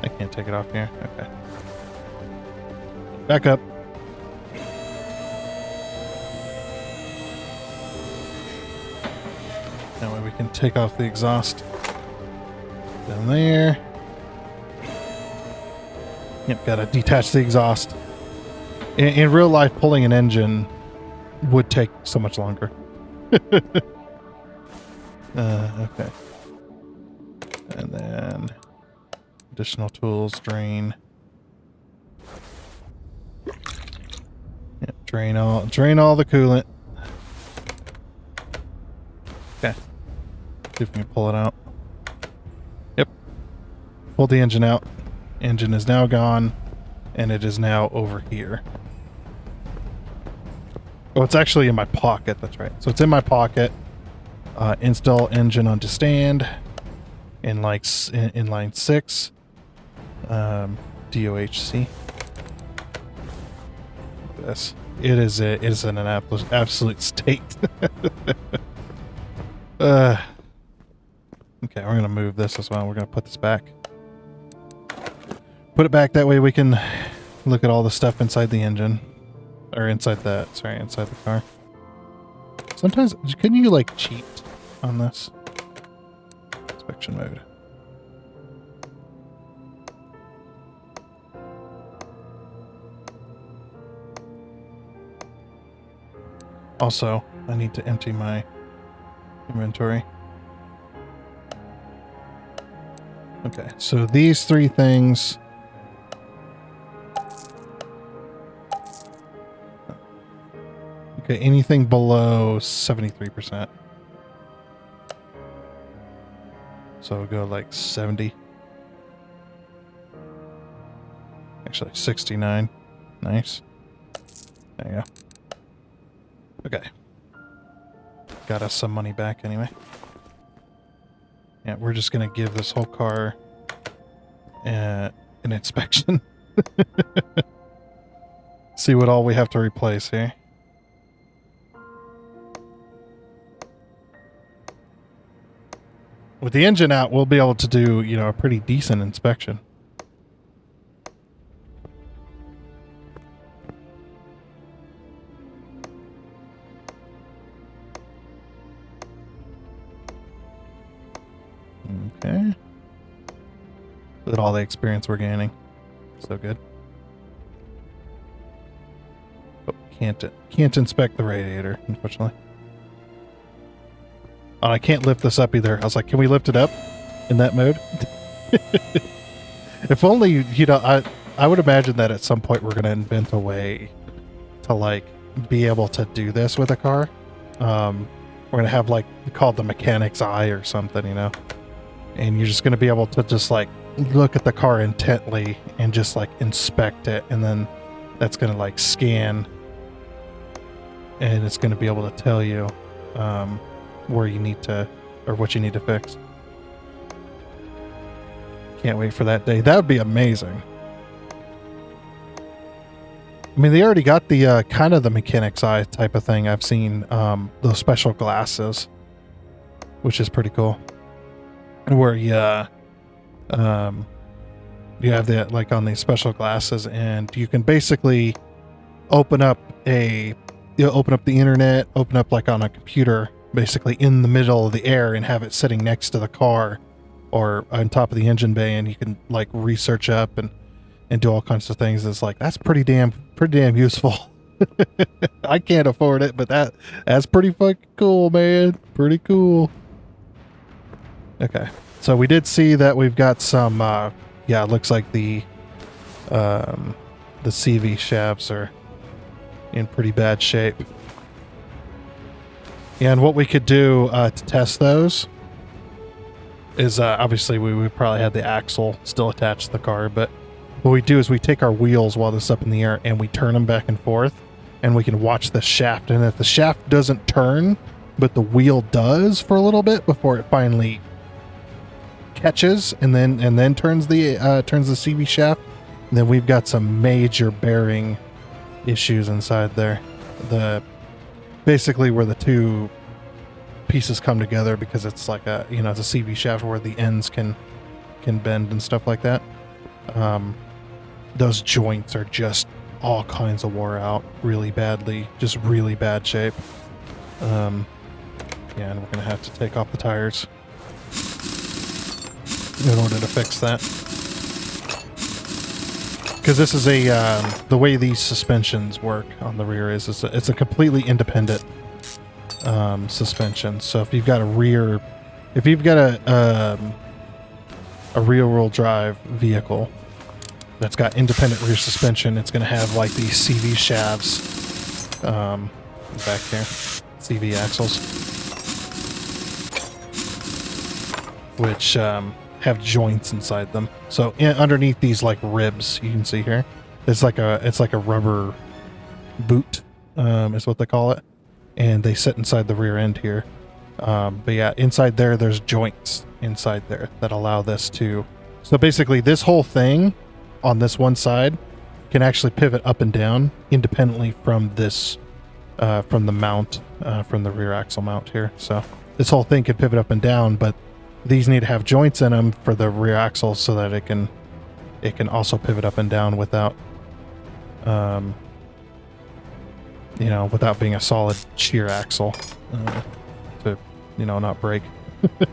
I can't take it off here. Okay. Back up. That way we can take off the exhaust. Down there. Yep, gotta detach the exhaust. In real life, pulling an engine would take so much longer. Okay. And then additional tools, drain. Yep, drain all the coolant. Okay. See if we can pull it out. Yep. Pull the engine out. Engine is now gone, and it is now over here. Oh, it's actually in my pocket. That's right. So it's in my pocket. Install engine onto stand. In line 6. DOHC. This. It is in an absolute state. Okay, we're gonna move this as well. We're gonna put this back. Put it back, that way we can look at all the stuff inside the engine. Or inside the car. Sometimes, can you like cheat on this? Inspection mode. Also, I need to empty my inventory. Okay, so these 3 things. Okay, anything below 73%. So we'll go like 70. Actually, 69. Nice. There you go. Okay. Got us some money back anyway. Yeah, we're just gonna give this whole car an inspection. See what all we have to replace here. With the engine out, we'll be able to do, you know, a pretty decent inspection. Okay. With all the experience we're gaining. So good. Oh, can't inspect the radiator, unfortunately. Oh, I can't lift this up either. I was like, can we lift it up in that mode? If only, you know, I would imagine that at some point we're going to invent a way to, like, be able to do this with a car. We're going to have, like, called the mechanic's eye or something, you know? And you're just going to be able to just, like, look at the car intently and just, like, inspect it. And then that's going to, like, scan. And it's going to be able to tell you, where you need to, or what you need to fix. Can't wait for that day. That would be amazing. I mean, they already got the kind of the mechanic's eye type of thing. I've seen those special glasses, which is pretty cool. Where you have that, like, on these special glasses, and you can basically open up the internet, open up, like, on a computer, basically in the middle of the air and have it sitting next to the car or on top of the engine bay, and you can like research up and do all kinds of things. It's like, that's pretty damn useful. I can't afford it, but that's pretty fucking cool, man. Pretty cool. Okay, so we did see that we've got some yeah, it looks like the CV shafts are in pretty bad shape. And what we could do to test those is obviously we probably had the axle still attached to the car, but what we do is we take our wheels while this is up in the air and we turn them back and forth, and we can watch the shaft. And if the shaft doesn't turn, but the wheel does for a little bit before it finally catches and then turns the CV shaft, then we've got some major bearing issues inside there. Basically where the two pieces come together, because it's like a, you know, it's a CV shaft where the ends can bend and stuff like that. Those joints are just all kinds of wore out really badly, just really bad shape. Yeah, and we're gonna have to take off the tires in order to fix that. Because this is the way these suspensions work on the rear is it's a completely independent suspension. So if you've got a rear wheel drive vehicle that's got independent rear suspension, it's going to have like these CV shafts back here, CV axles, which have joints inside them. So underneath these like ribs, you can see here, it's like a rubber boot, is what they call it, and they sit inside the rear end here. But yeah, inside there's joints inside there that allow this to. So basically, this whole thing on this one side can actually pivot up and down independently from this, from the mount, from the rear axle mount here. So this whole thing could pivot up and down, but these need to have joints in them for the rear axle so that it can also pivot up and down without, you know, without being a solid shear axle, to, you know, not break. I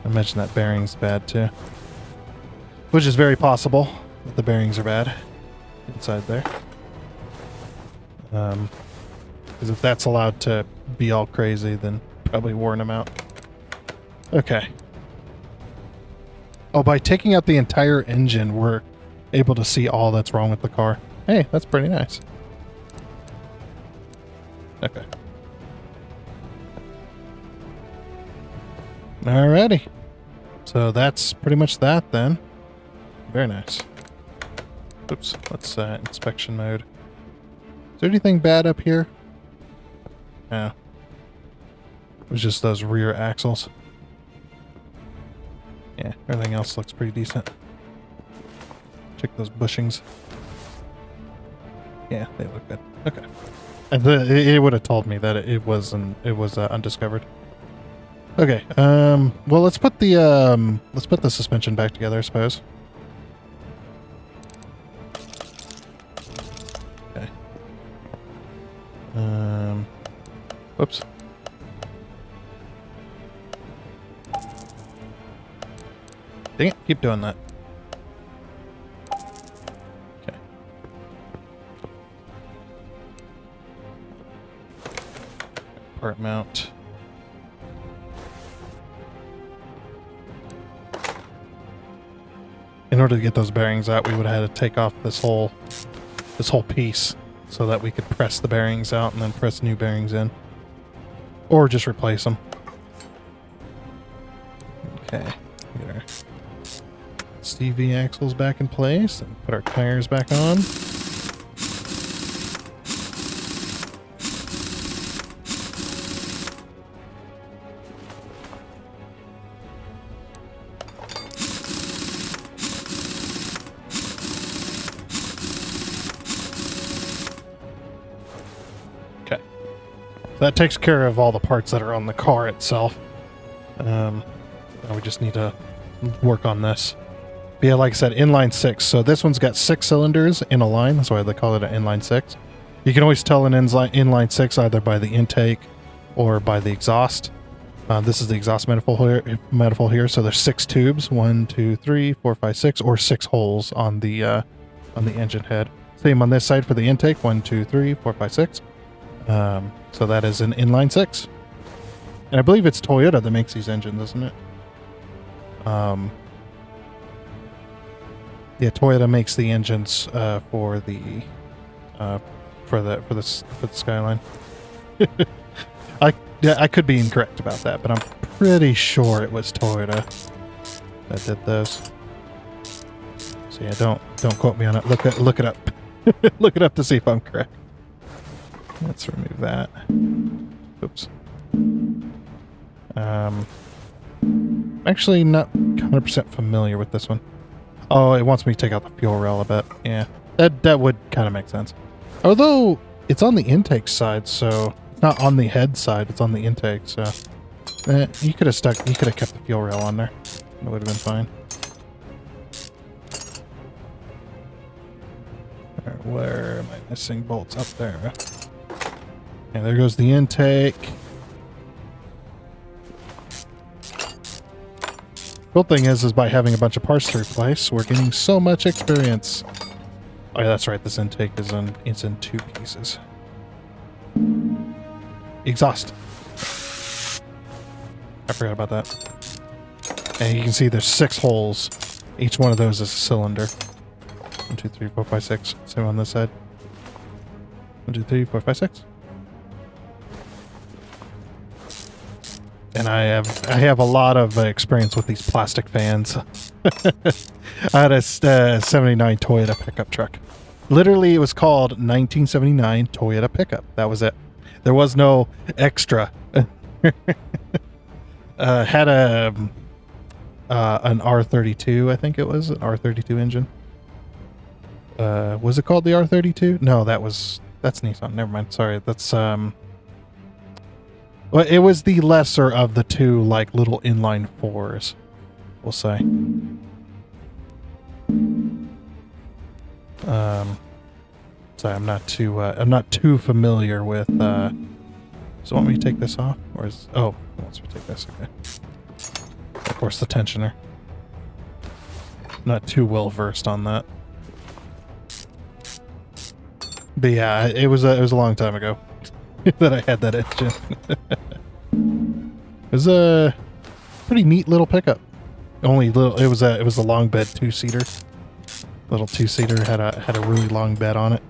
imagine that bearing's bad too, which is very possible that the bearings are bad inside there. Because if that's allowed to be all crazy, then probably worn them out. Okay. Oh, by taking out the entire engine, we're able to see all that's wrong with the car. Hey, that's pretty nice. Okay. Alrighty. So that's pretty much that then. Very nice. Oops, let's inspection mode. Is there anything bad up here? No. It was just those rear axles. Yeah, everything else looks pretty decent. Check those bushings. Yeah, they look good. Okay. And it would have told me that it was undiscovered. Okay. Well, let's put the suspension back together, I suppose. Okay. Whoops. Dang it, keep doing that. Okay. Part mount. In order to get those bearings out, we would have had to take off this whole piece so that we could press the bearings out and then press new bearings in. Or just replace them. Okay. Get our CV axles back in place and put our tires back on. Okay. So that takes care of all the parts that are on the car itself. Now we just need to work on this. But yeah, like I said, inline 6. So this one's got 6 cylinders in a line. That's why they call it an inline 6. You can always tell an inline 6 either by the intake or by the exhaust. This is the exhaust manifold here. So there's 6 tubes, 1, 2, 3, 4, 5, 6, or 6 holes on the engine head. Same on this side for the intake, 1, 2, 3, 4, 5, 6. So that is an inline 6. And I believe it's Toyota that makes these engines, isn't it? Yeah, Toyota makes the engines for the Skyline. I could be incorrect about that, but I'm pretty sure it was Toyota that did those. So yeah, don't quote me on it. Look it up. Look it up to see if I'm correct. Let's remove that. Oops. Actually not 100% familiar with this one. Oh, it wants me to take out the fuel rail a bit. Yeah, that would kind of make sense. Although it's on the intake side, so it's not on the head side. It's on the intake. So you could have kept the fuel rail on there. It would have been fine. All right, where am I missing bolts? Up there. And there goes the intake. Cool thing is by having a bunch of parts to replace, we're getting so much experience. Oh yeah, that's right. This intake is in 2 pieces. Exhaust. I forgot about that. And you can see there's 6 holes. Each one of those is a cylinder. 1, 2, 3, 4, 5, 6. Same on this side. 1, 2, 3, 4, 5, 6. And I have a lot of experience with these plastic fans. I had a 79 Toyota pickup truck. Literally, it was called 1979 Toyota pickup. That was it. There was no extra. Had an R32, I think it was an R32 engine. Was it called the R32? No, that's Nissan. Never mind. Sorry, that's well, it was the lesser of the 2, like, little inline 4s, we'll say. Sorry, I'm not too familiar with. So, want me to take this off, or is? Oh, it wants me to take this. Okay. Of course, the tensioner. Not too well versed on that. But yeah, it was a long time ago that I had that engine. It was a pretty neat little pickup. Only little. It was a long bed 2-seater. Little 2-seater had a really long bed on it.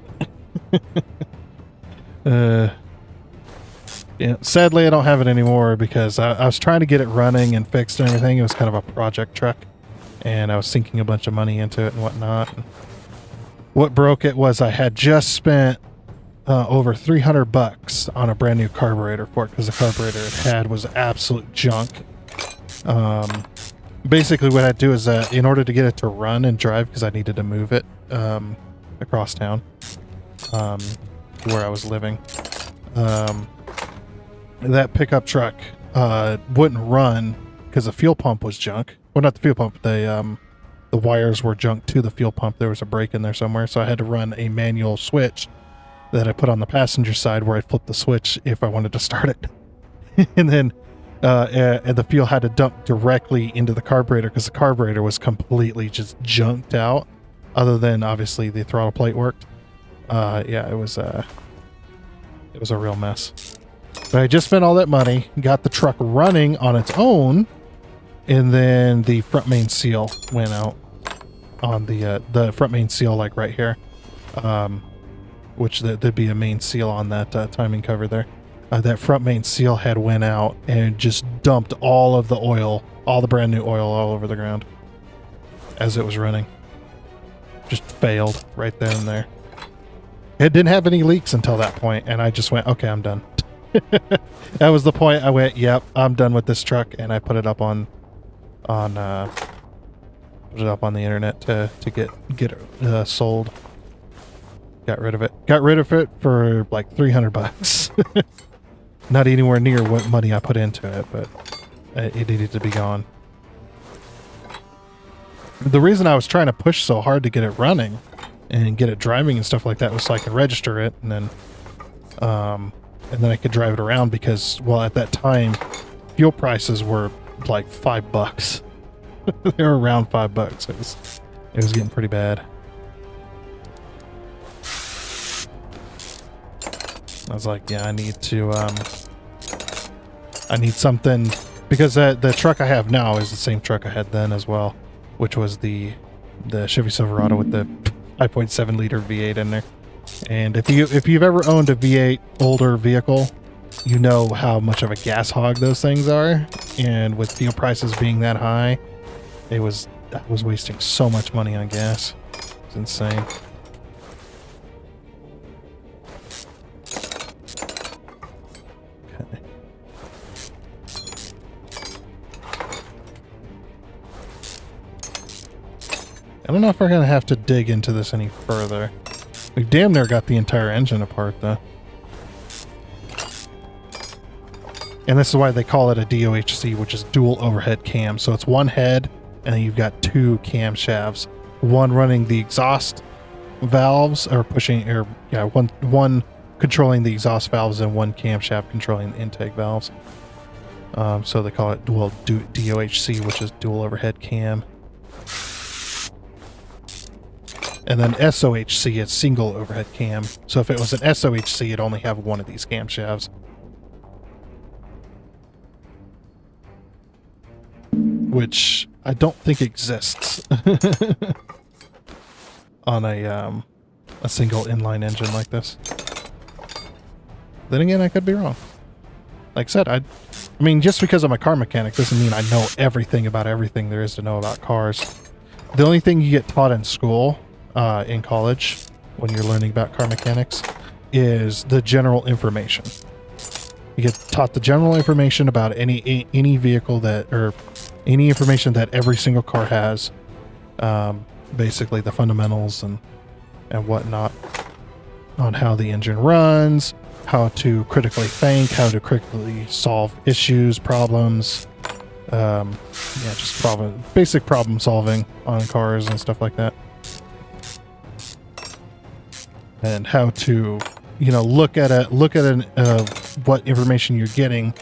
Yeah. Sadly, I don't have it anymore because I was trying to get it running and fixed and everything. It was kind of a project truck, and I was sinking a bunch of money into it and whatnot. What broke it was I had just spent over $300 on a brand new carburetor for it because the carburetor it had was absolute junk. Basically what I'd do is in order to get it to run and drive, because I needed to move it across town where I was living, that pickup truck wouldn't run because the fuel pump was junk. Well, not the fuel pump, the wires were junk to the fuel pump. There was a break in there somewhere, so I had to run a manual switch that I put on the passenger side where I'd flip the switch if I wanted to start it. And then and the fuel had to dump directly into the carburetor because the carburetor was completely just junked out, other than obviously the throttle plate worked. Yeah, it was a real mess. But I just spent all that money, got the truck running on its own, and then the front main seal went out on the front main seal, like right here, which there'd be a main seal on that timing cover there. That front main seal head went out and just dumped all of the oil, all the brand new oil, all over the ground as it was running. Just failed right then and there. It didn't have any leaks until that point, and I just went, okay, I'm done. That was the point I went, yep, I'm done with this truck, and I put it up on the internet to get it sold. Got rid of it. Got rid of it for like $300. Not anywhere near what money I put into it, but it needed to be gone. The reason I was trying to push so hard to get it running and get it driving and stuff like that was so I could register it and then and then I could drive it around because, well, at that time, fuel prices were like $5. They were around $5. It was getting pretty bad. I was like, yeah, I need something, because the truck I have now is the same truck I had then as well, which was the Chevy Silverado with the 5.7 liter V8 in there. And if you've ever owned a V8 older vehicle, you know how much of a gas hog those things are. And with fuel prices being that high, I was wasting so much money on gas. It's insane. Okay. I don't know if we're gonna have to dig into this any further. We damn near got the entire engine apart, though. And this is why they call it a DOHC, which is dual overhead cam. So it's one head, and then you've got two camshafts. One running the exhaust valves, or pushing, or yeah, one controlling the exhaust valves, and one camshaft controlling the intake valves. So they call it dual DOHC, which is dual overhead cam. And then SOHC is single overhead cam. So if it was an SOHC, it'd only have one of these camshafts. Which I don't think exists on a single inline engine like this. Then again, I could be wrong. Like I said, I mean, just because I'm a car mechanic doesn't mean I know everything about everything there is to know about cars. The only thing you get taught in school, in college, when you're learning about car mechanics, is the general information. You get taught the general information about any vehicle that, or any information that every single car has. Basically the fundamentals and whatnot on how the engine runs, how to critically think, how to critically solve issues, problems. Yeah, just basic problem solving on cars and stuff like that. And how to, you know, look at what information you're getting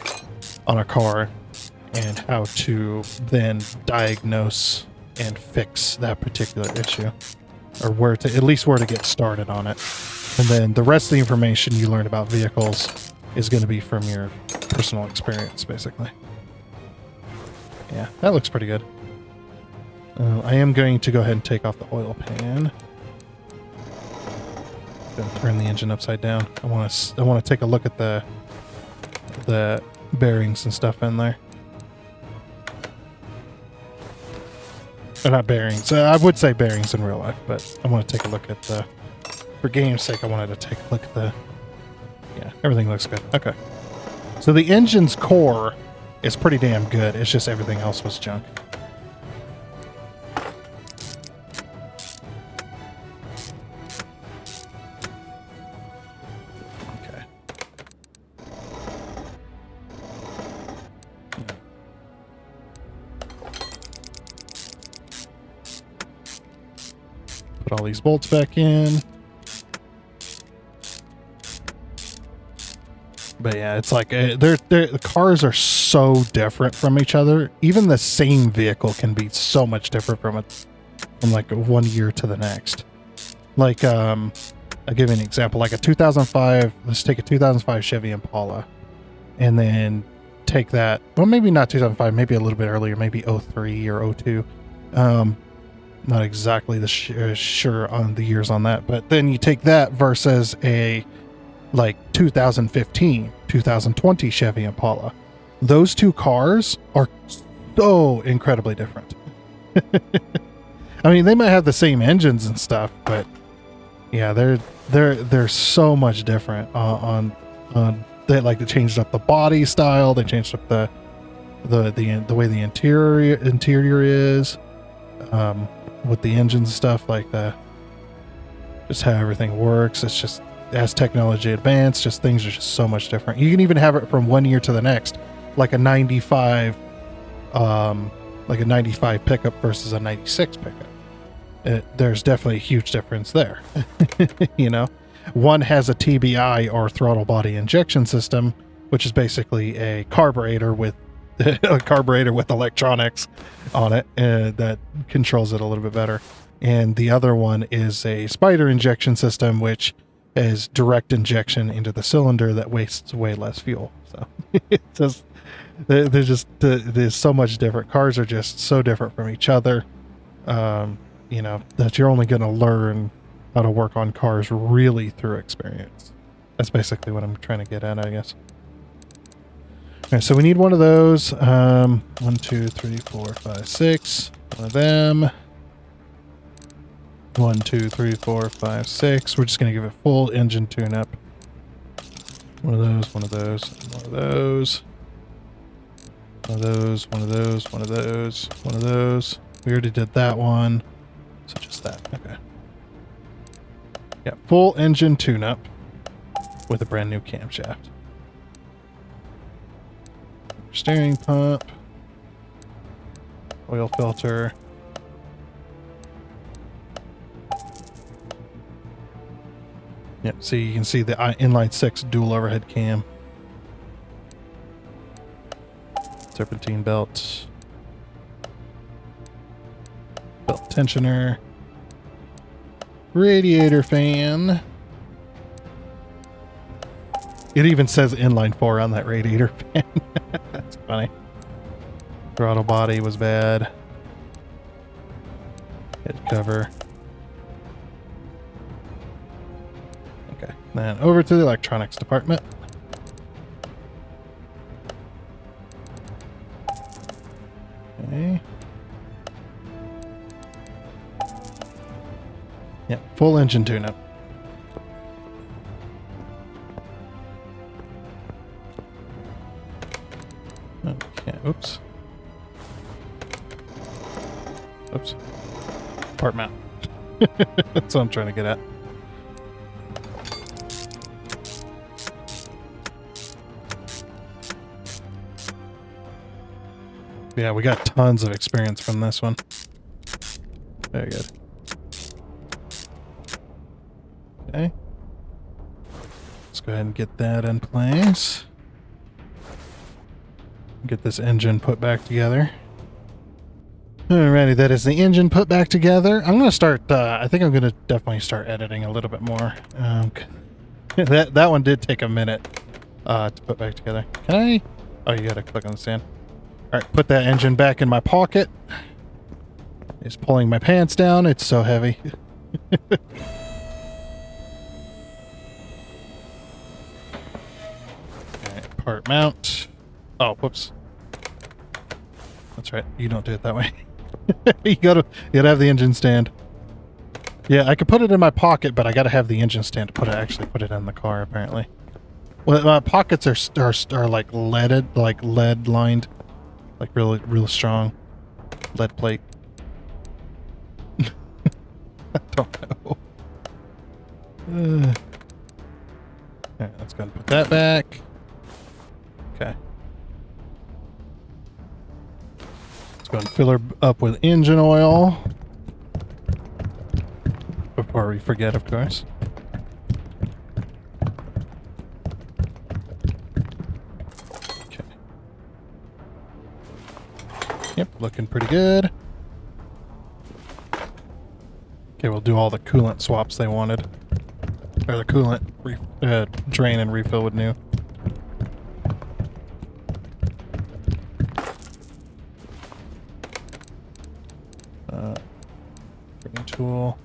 on a car, and how to then diagnose and fix that particular issue, or at least where to get started on it. And then the rest of the information you learn about vehicles is going to be from your personal experience, basically. Yeah, that looks pretty good. I am going to go ahead and take off the oil pan. Gonna turn the engine upside down. I want to take a look at the bearings and stuff in there. Or not bearings. I would say bearings in real life, but I want to take a look at for game's sake, I wanted to take a look at yeah, everything looks good. Okay. So the engine's core is pretty damn good. It's just everything else was junk. Put all these bolts back in. But yeah, it's like the cars are so different from each other. Even the same vehicle can be so much different from like 1 year to the next. Like I'll give you an example. Like a 2005. Let's take a 2005 Chevy Impala, and then take that. Well, maybe not 2005. Maybe a little bit earlier. Maybe 03 or 02. Not exactly sure on the years on that, but then you take that versus a like 2015, 2020 Chevy Impala. Those two cars are so incredibly different. I mean, they might have the same engines and stuff, but yeah, they're so much different on they changed up the body style, they changed up the way the interior is. With the engines and stuff, like just how everything works. It's just, as technology advanced, just things are just so much different. You can even have it from 1 year to the next, like a 95 pickup versus a 96 pickup. There's definitely a huge difference there. You know, One has a TBI, or throttle body injection system, which is basically a carburetor with electronics on it that controls it a little bit better. And the other one is a spider injection system, which is direct injection into the cylinder that wastes way less fuel. So it's just, there's so much different. Cars are just so different from each other, that you're only going to learn how to work on cars really through experience. That's basically what I'm trying to get at, I guess. Okay, so we need one of those. 1, 2, 3, 4, 5, 6. One of them. 1, 2, 3, 4, 5, 6. We're just going to give it full engine tune-up. One of those, one of those, one of those. One of those, one of those, one of those, one of those. We already did that one. So just that. Okay. Yeah, full engine tune-up with a brand new camshaft. Steering pump. Oil filter. Yep, see, you can see the inline 6 dual overhead cam. Serpentine belt. Belt tensioner. Radiator fan. It even says inline 4 on that radiator fan. That's funny. Throttle body was bad. Head cover. Okay, then over to the electronics department. Okay. Yeah, full engine tune-up. Okay, oops. Oops. Part mount. That's what I'm trying to get at. Yeah, we got tons of experience from this one. Very good. Okay. Let's go ahead and get that in place. Get this engine put back together. Alrighty, that is the engine put back together. I'm going to start, I think I'm going to definitely start editing a little bit more. That one did take a minute to put back together. Can I? Oh, you got to click on the stand. Alright, put that engine back in my pocket. It's pulling my pants down. It's so heavy. Alright, part mount. Oh, whoops. That's right. You don't do it that way. you gotta have the engine stand. Yeah, I could put it in my pocket, but I gotta have the engine stand to actually put it in the car, apparently. Well, my pockets are like lead lined. Like real strong. Lead plate. I don't know. Alright, let's go and put that back. Okay. Let's go and fill her up with engine oil. Before we forget, of course. Okay. Yep, looking pretty good. Okay, we'll do all the coolant swaps they wanted. Or the coolant drain and refill with new. Drain tool.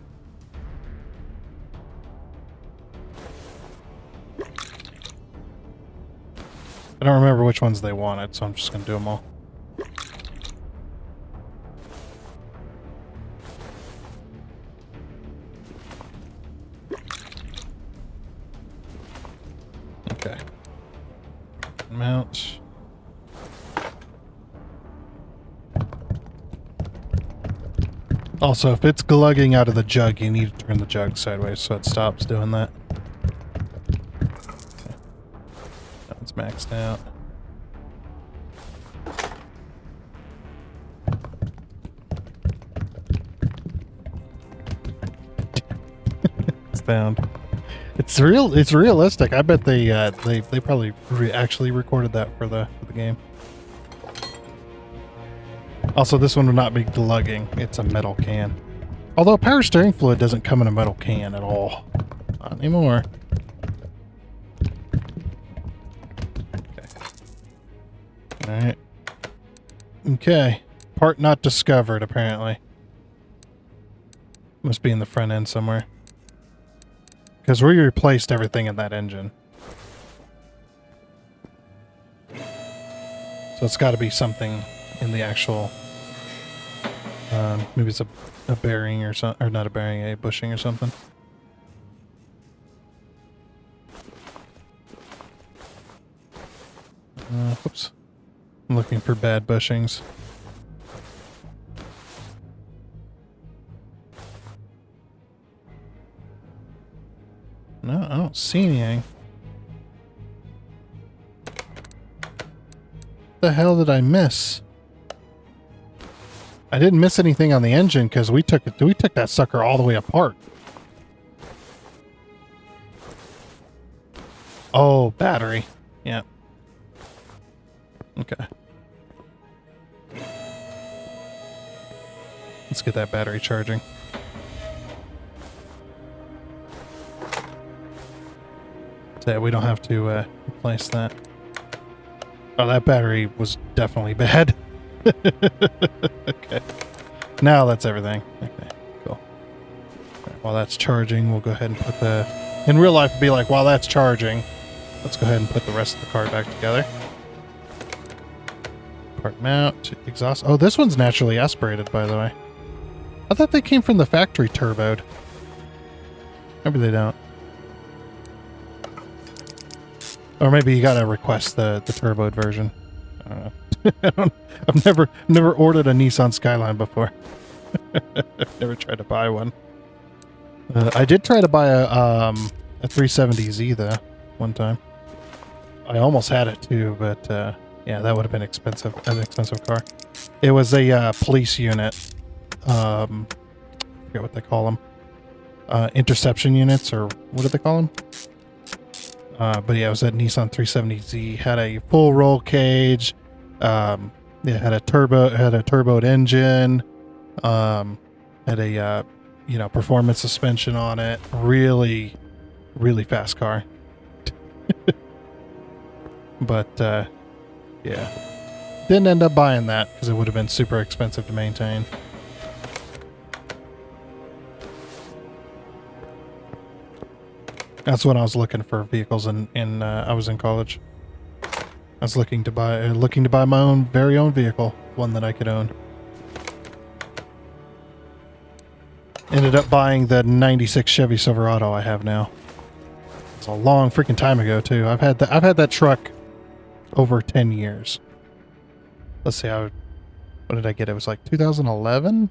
I don't remember which ones they wanted, so I'm just going to do them all. Okay. Mount. Also, if it's glugging out of the jug, you need to turn the jug sideways so it stops doing that. Okay. That one's maxed out. It's down. It's real. It's realistic. I bet they probably actually recorded that for the game. Also, this one would not be glugging. It's a metal can. Although power steering fluid doesn't come in a metal can at all. Not anymore. Okay. Alright. Okay. Part not discovered, apparently. Must be in the front end somewhere. Because we replaced everything in that engine. So it's got to be something in the actual... maybe it's a bearing or something, or not a bearing, a bushing or something. Whoops. I'm looking for bad bushings. No, I don't see anything. What the hell did I miss? I didn't miss anything on the engine because we took that sucker all the way apart. Oh, battery. Yeah. Okay. Let's get that battery charging. So yeah, we don't have to replace that. Oh, that battery was definitely bad. Okay. Now that's everything. Okay, cool. Right, while that's charging, we'll go ahead and put the... In real life, it'd be like, while that's charging, let's go ahead and put the rest of the car back together. Part mount, exhaust... Oh, this one's naturally aspirated, by the way. I thought they came from the factory turboed. Maybe they don't. Or maybe you gotta request the turboed version. I don't know. I've never ordered a Nissan Skyline before. Never tried to buy one. I did try to buy a 370Z though one time. I almost had it too, but yeah, that would have been expensive. An expensive car. It was a police unit. I forget what they call them. Interception units, or what do they call them? But yeah, it was that Nissan 370Z. Had a full roll cage. It had a turboed engine. Had a performance suspension on it. Really, really fast car. But yeah, didn't end up buying that because it would have been super expensive to maintain. That's when I was looking for vehicles in I was in college. I was looking to buy my very own vehicle, one that I could own. Ended up buying the '96 Chevy Silverado I have now. It's a long freaking time ago too. I've had that truck over 10 years. Let's see, when did I get it? It was like 2011?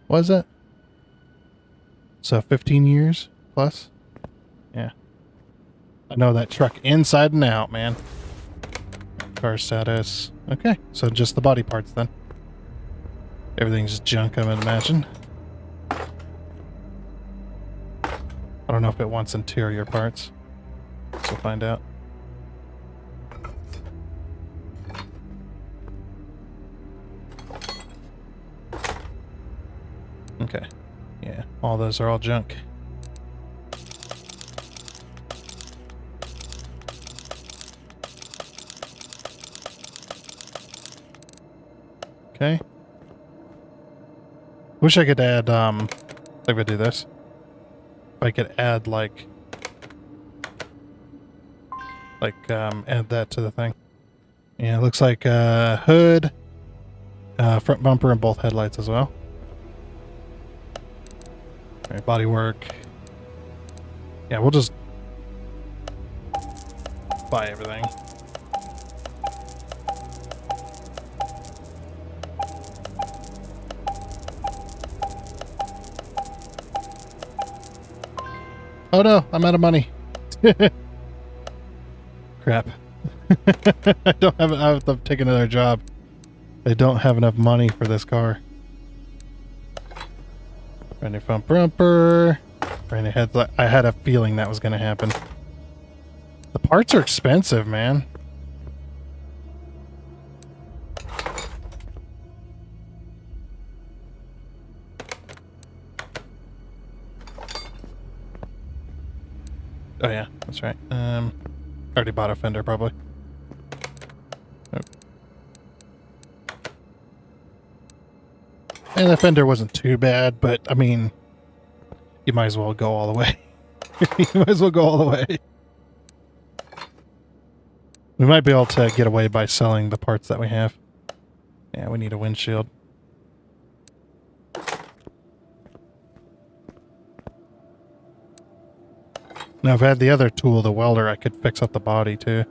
Was it? So 15 years plus? Yeah. I know that truck inside and out, man. Car status. Okay, so just the body parts then. Everything's junk, I would imagine. I don't know if it wants interior parts. So we'll find out. Okay. Yeah, all those are all junk. Okay. Wish I could add, if I do this. If I could add, add that to the thing. Yeah, it looks like, hood, front bumper, and both headlights as well. Alright, bodywork. Yeah, we'll just buy everything. Oh no, I'm out of money. Crap. I have to take another job. I don't have enough money for this car. Brand new front bumper. I had a feeling that was going to happen. The parts are expensive, man. Oh yeah, that's right. Already bought a fender, probably. Oh. And the fender wasn't too bad, but I mean, you might as well go all the way. You might as well go all the way. We might be able to get away by selling the parts that we have. Yeah, we need a windshield. Now, if I had the other tool, the welder, I could fix up the body, too.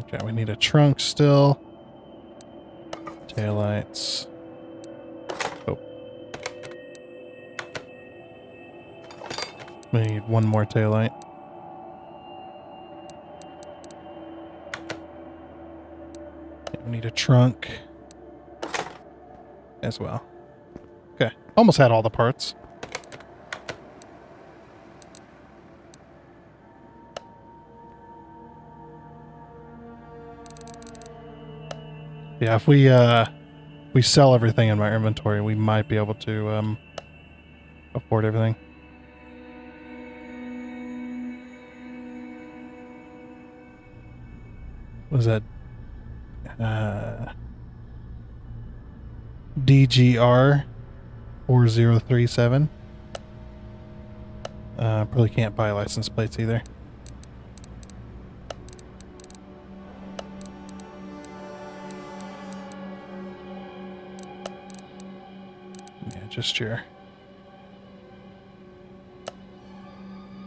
Okay, we need a trunk still. Taillights. Oh. We need one more taillight. We need a trunk as well. Okay, almost had all the parts. Yeah, if we sell everything in my inventory, we might be able to afford everything. What was that? DGR 4037. Probably can't buy license plates either. Yeah, just your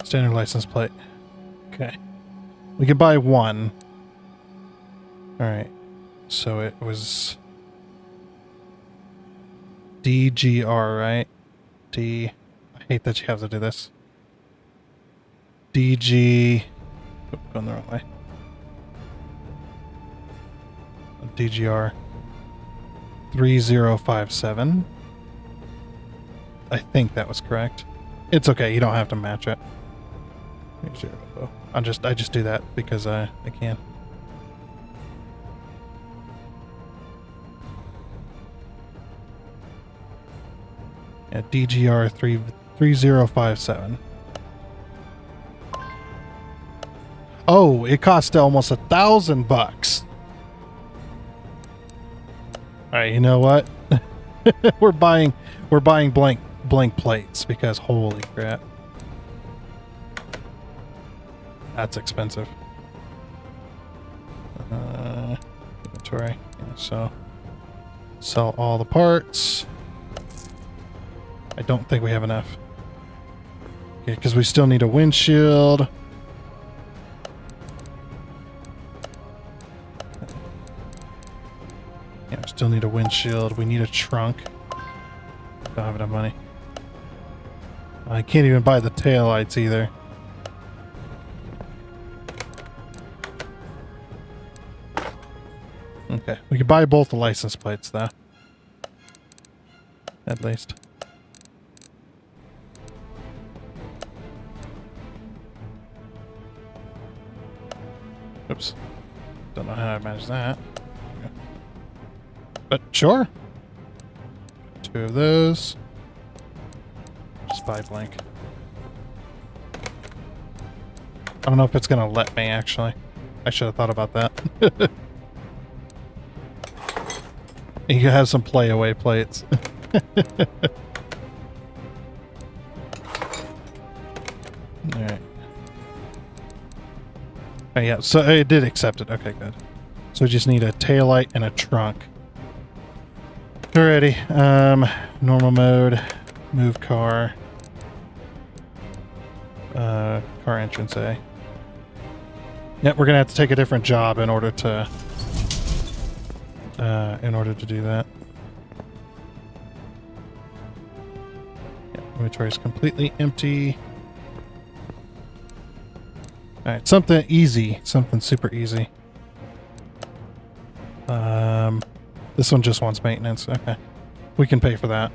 standard license plate. Okay. We can buy one. Alright. So it was DGR, right? I hate that you have to do this. DG... Oh, going the wrong way. DGR 3057. I think that was correct. It's okay, you don't have to match it. I just do that because I can. Yeah, DGR 3057. Oh, it cost almost $1,000. All right, you know what? we're buying blank plates because holy crap, that's expensive. Inventory. Yeah, so sell all the parts. I don't think we have enough. Okay, because we still need a windshield. Yeah, we still need a windshield. We need a trunk. Don't have enough money. I can't even buy the taillights either. Okay, we can buy both the license plates though. At least. Oops. Don't know how I managed that. Okay. But sure. 2 of those. Just buy blank. I don't know if it's gonna let me actually. I should have thought about that. You can have some play away plates. Alright. Oh yeah, so it did accept it. Okay, good. So we just need a taillight and a trunk. Alrighty. Normal mode. Move car. Car entrance A. Yep, we're gonna have to take a different job in order to do that. Yep, inventory is completely empty. Alright, something easy. Something super easy. This one just wants maintenance. Okay. We can pay for that.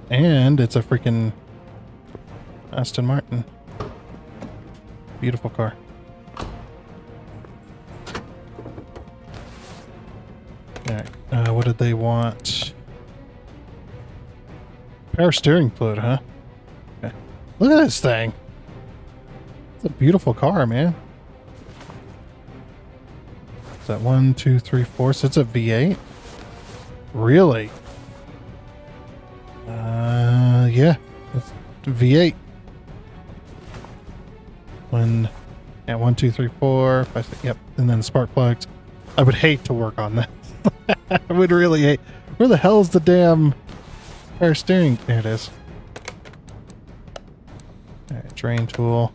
And it's a freaking Aston Martin. Beautiful car. Alright. What did they want? Power steering fluid, huh? Okay. Look at this thing. It's a beautiful car, man. Is that 1, 2, 3, 4? So it's a V8? Really? Yeah. It's V8. 1, 2, 3, 4, 5, 6. Yep. And then spark plugs. I would hate to work on that. I would really hate. Where the hell's the damn power steering? There it is. Alright, drain tool.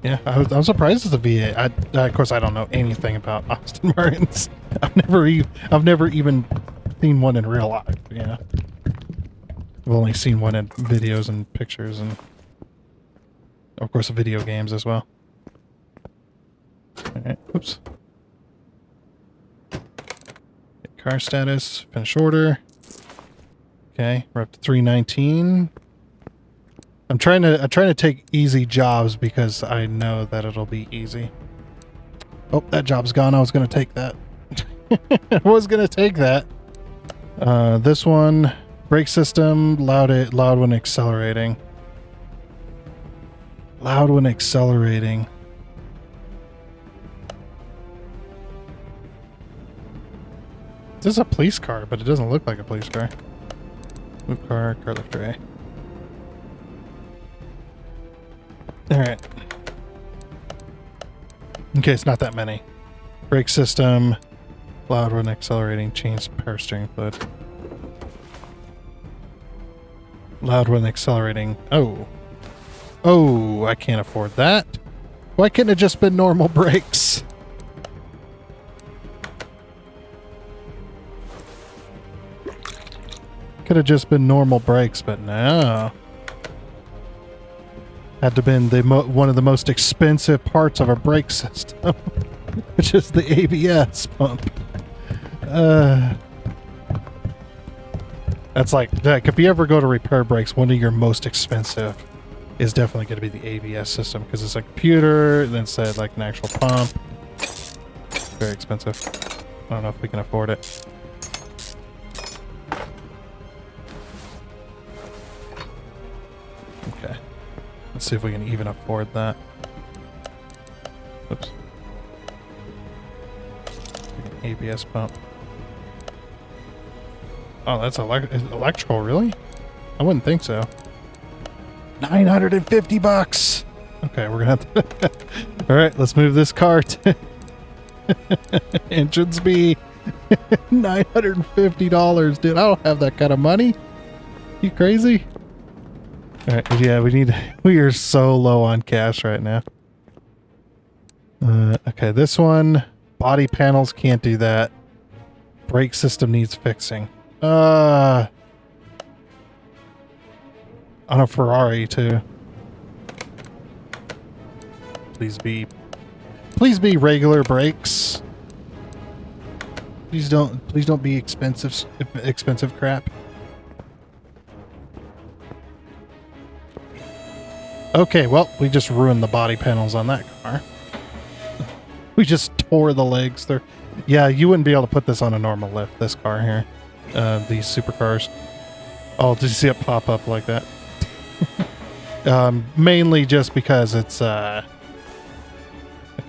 Yeah, I'm surprised it's a V8. Of course, I don't know anything about Aston Martins. I've never even seen one in real life. Yeah, I've only seen one in videos and pictures, and of course, video games as well. All right, oops. Car status, finish order. Okay, we're up to 319. I'm trying to take easy jobs because I know that it'll be easy. Oh, that job's gone. I was gonna take that. I was gonna take that. This one, brake system, loud when accelerating. Loud when accelerating. This is a police car, but it doesn't look like a police car. Move car, car lifter A. Alright. Okay, it's not that many. Brake system, loud when accelerating, change power steering fluid. Loud when accelerating. Oh. Oh, I can't afford that. Why couldn't it just been normal brakes? Could have just been normal brakes, but no. Had to been one of the most expensive parts of a brake system, which is the ABS pump. That's like if you ever go to repair brakes, one of your most expensive is definitely going to be the ABS system because it's a computer instead like an actual pump. Very expensive. I don't know if we can afford it. Okay. Let's see if we can even afford that. Oops. ABS pump. Oh, that's electrical, really? I wouldn't think so. 950 bucks. Okay, we're gonna have to. All right, let's move this car to Engines B. $950, dude. I don't have that kind of money. You crazy? All right, yeah, we are so low on cash right now. Okay, this one, body panels can't do that. Brake system needs fixing. On a Ferrari too. Please be regular brakes. Please don't be expensive crap. Okay, well, we just ruined the body panels on that car. We just tore the legs there. Yeah, you wouldn't be able to put this on a normal lift, this car here. These supercars. Oh, did you see it pop up like that? Mainly just because it's, okay,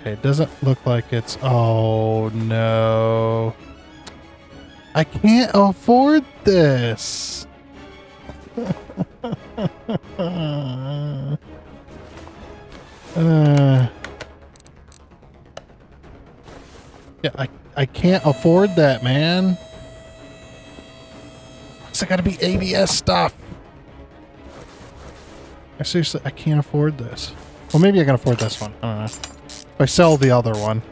it doesn't look like it's, oh no. I can't afford this. Yeah, I can't afford that, man. It's gotta be ABS stuff. I can't afford this. Well, maybe I can afford this one. I don't know. If I sell the other one,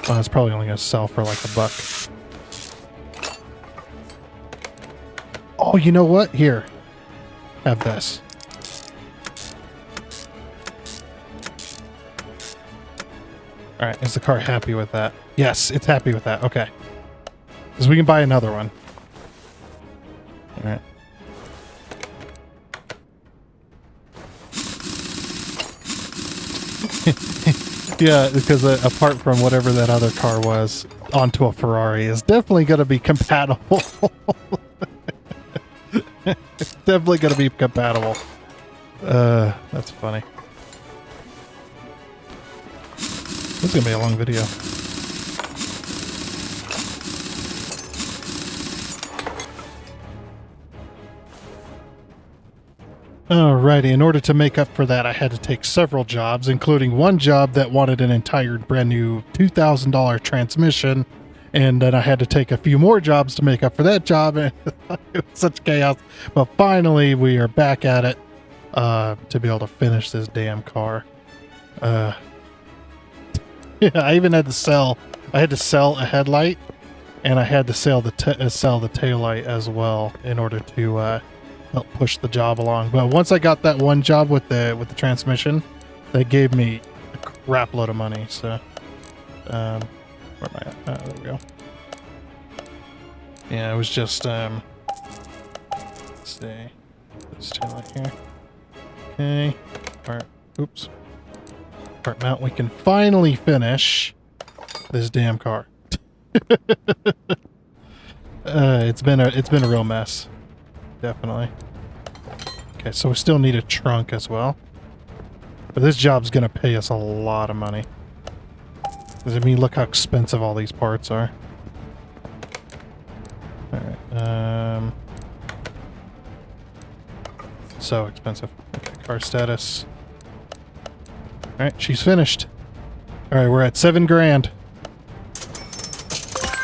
it's probably only gonna sell for like $1. Oh, you know what? Here. Have this. All right, is the car happy with that? Yes, it's happy with that. Okay. Because we can buy another one. All right. Yeah, because apart from whatever that other car was, onto a Ferrari is definitely going to be compatible. It's definitely going to be compatible. That's funny. This is going to be a long video. Alrighty, in order to make up for that, I had to take several jobs, including one job that wanted an entire brand new $2,000 transmission, and then I had to take a few more jobs to make up for that job, and it was such chaos. But finally, we are back at it to be able to finish this damn car. Yeah, I even had to sell. I had to sell a headlight, and I had to sell the taillight as well in order to help push the job along. But once I got that one job with the transmission, that gave me a crap load of money. So, where am I at? There we go. Yeah, it was just let's see, this taillight here. Okay, part. Oops. Part mount. We can finally finish this damn car. It's been a real mess. Definitely. Okay, so we still need a trunk as well. But this job's gonna pay us a lot of money. Because, I mean, look how expensive all these parts are. Alright, so expensive. Okay, car status. Alright, she's finished. Alright, we're at $7 grand.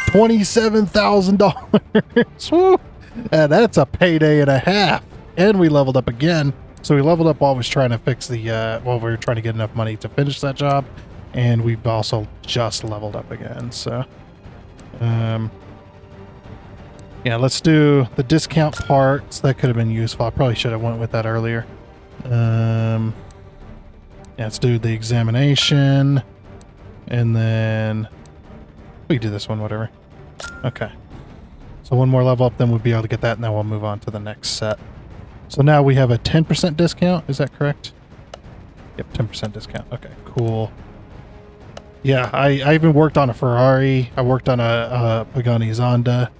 $27,000! Woo! That's a payday and a half. And we leveled up again. So we leveled up while we was trying to fix the, while we were trying to get enough money to finish that job. And we've also just leveled up again. So, yeah, let's do the discount parts. That could have been useful. I probably should have went with that earlier. Yeah, let's do the examination. And then we can do this one, whatever. Okay. So one more level up, then we'll be able to get that, and then we'll move on to the next set. So now we have a 10% discount. Is that correct? Yep, 10% discount. Okay, cool. Yeah, I even worked on a Ferrari. I worked on a Pagani Zonda.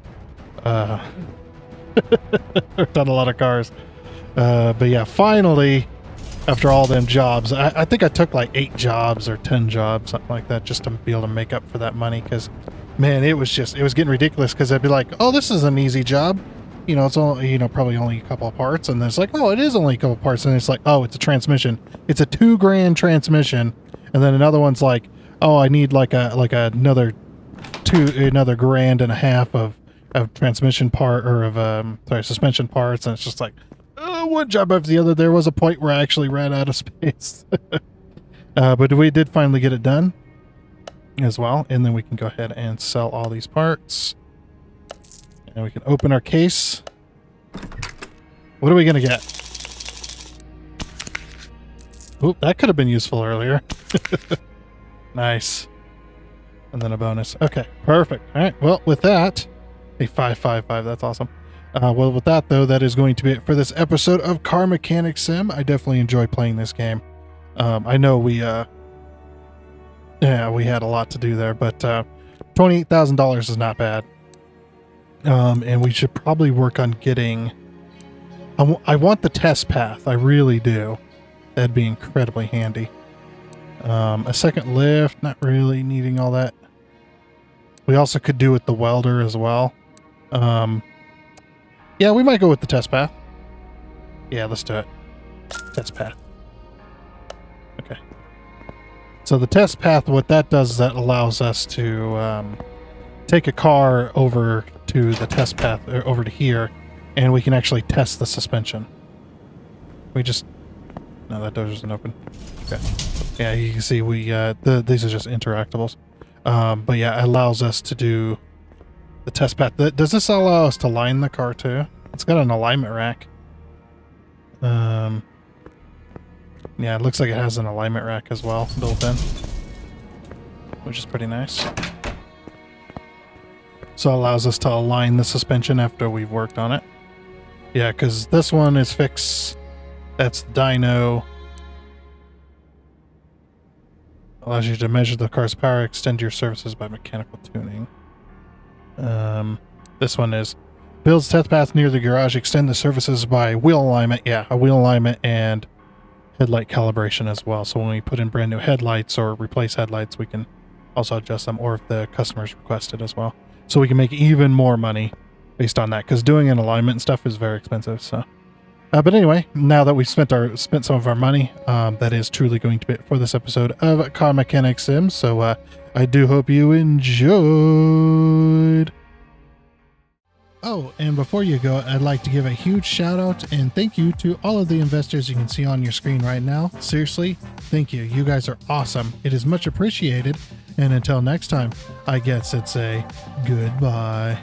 Worked on a lot of cars. But yeah, finally, after all them jobs, I think I took like 8 jobs or 10 jobs, something like that, just to be able to make up for that money, because man, it was getting ridiculous, because I'd be like, oh, this is an easy job. You know, it's only, you know, probably only a couple of parts. And then it's like, oh, it is only a couple of parts. And it's like, oh, it's a transmission. It's a $2 grand transmission. And then another one's like, oh, I need like another grand and a half of transmission part, or of, suspension parts. And it's just like, one job after the other. There was a point where I actually ran out of space. But we did finally get it done as well, and then we can go ahead and sell all these parts, and we can open our case. What are we gonna get? Oop, that could have been useful earlier. Nice. And then a bonus. Okay, perfect. All right, well, with that, a 555, that's awesome. Well, with that, though, that is going to be it for this episode of Car Mechanic Sim. I definitely enjoy playing this game. I know we had a lot to do there, but $28,000 is not bad. And we should probably work on getting... I want the test path. I really do. That'd be incredibly handy. A second lift, not really needing all that. We also could do with the welder as well. Yeah, we might go with the test path. Yeah, let's do it. Test path. Okay. So the test path, what that does is that allows us to take a car over to the test path, or over to here, and we can actually test the suspension. We just... No, that door doesn't open. Okay. Yeah, you can see we... these are just interactables. But yeah, it allows us to do the test path. Does this allow us to line the car too? It's got an alignment rack. Yeah, it looks like it has an alignment rack as well built in, which is pretty nice. So it allows us to align the suspension after we've worked on it. Yeah, because this one is fixed. That's the dyno. Allows you to measure the car's power, extend your services by mechanical tuning. This one is builds test path near the garage, extend the services by wheel alignment. Yeah, a wheel alignment and headlight calibration as well. So when we put in brand new headlights or replace headlights, we can also adjust them, or if the customers request it as well. So we can make even more money based on that, because doing an alignment and stuff is very expensive. So, but anyway, now that we've spent some of our money, that is truly going to be it for this episode of Car Mechanic Sim. So I do hope you enjoyed. Oh, and before you go, I'd like to give a huge shout out and thank you to all of the investors you can see on your screen right now. Seriously, thank you. You guys are awesome. It is much appreciated. And until next time, I guess it's a goodbye.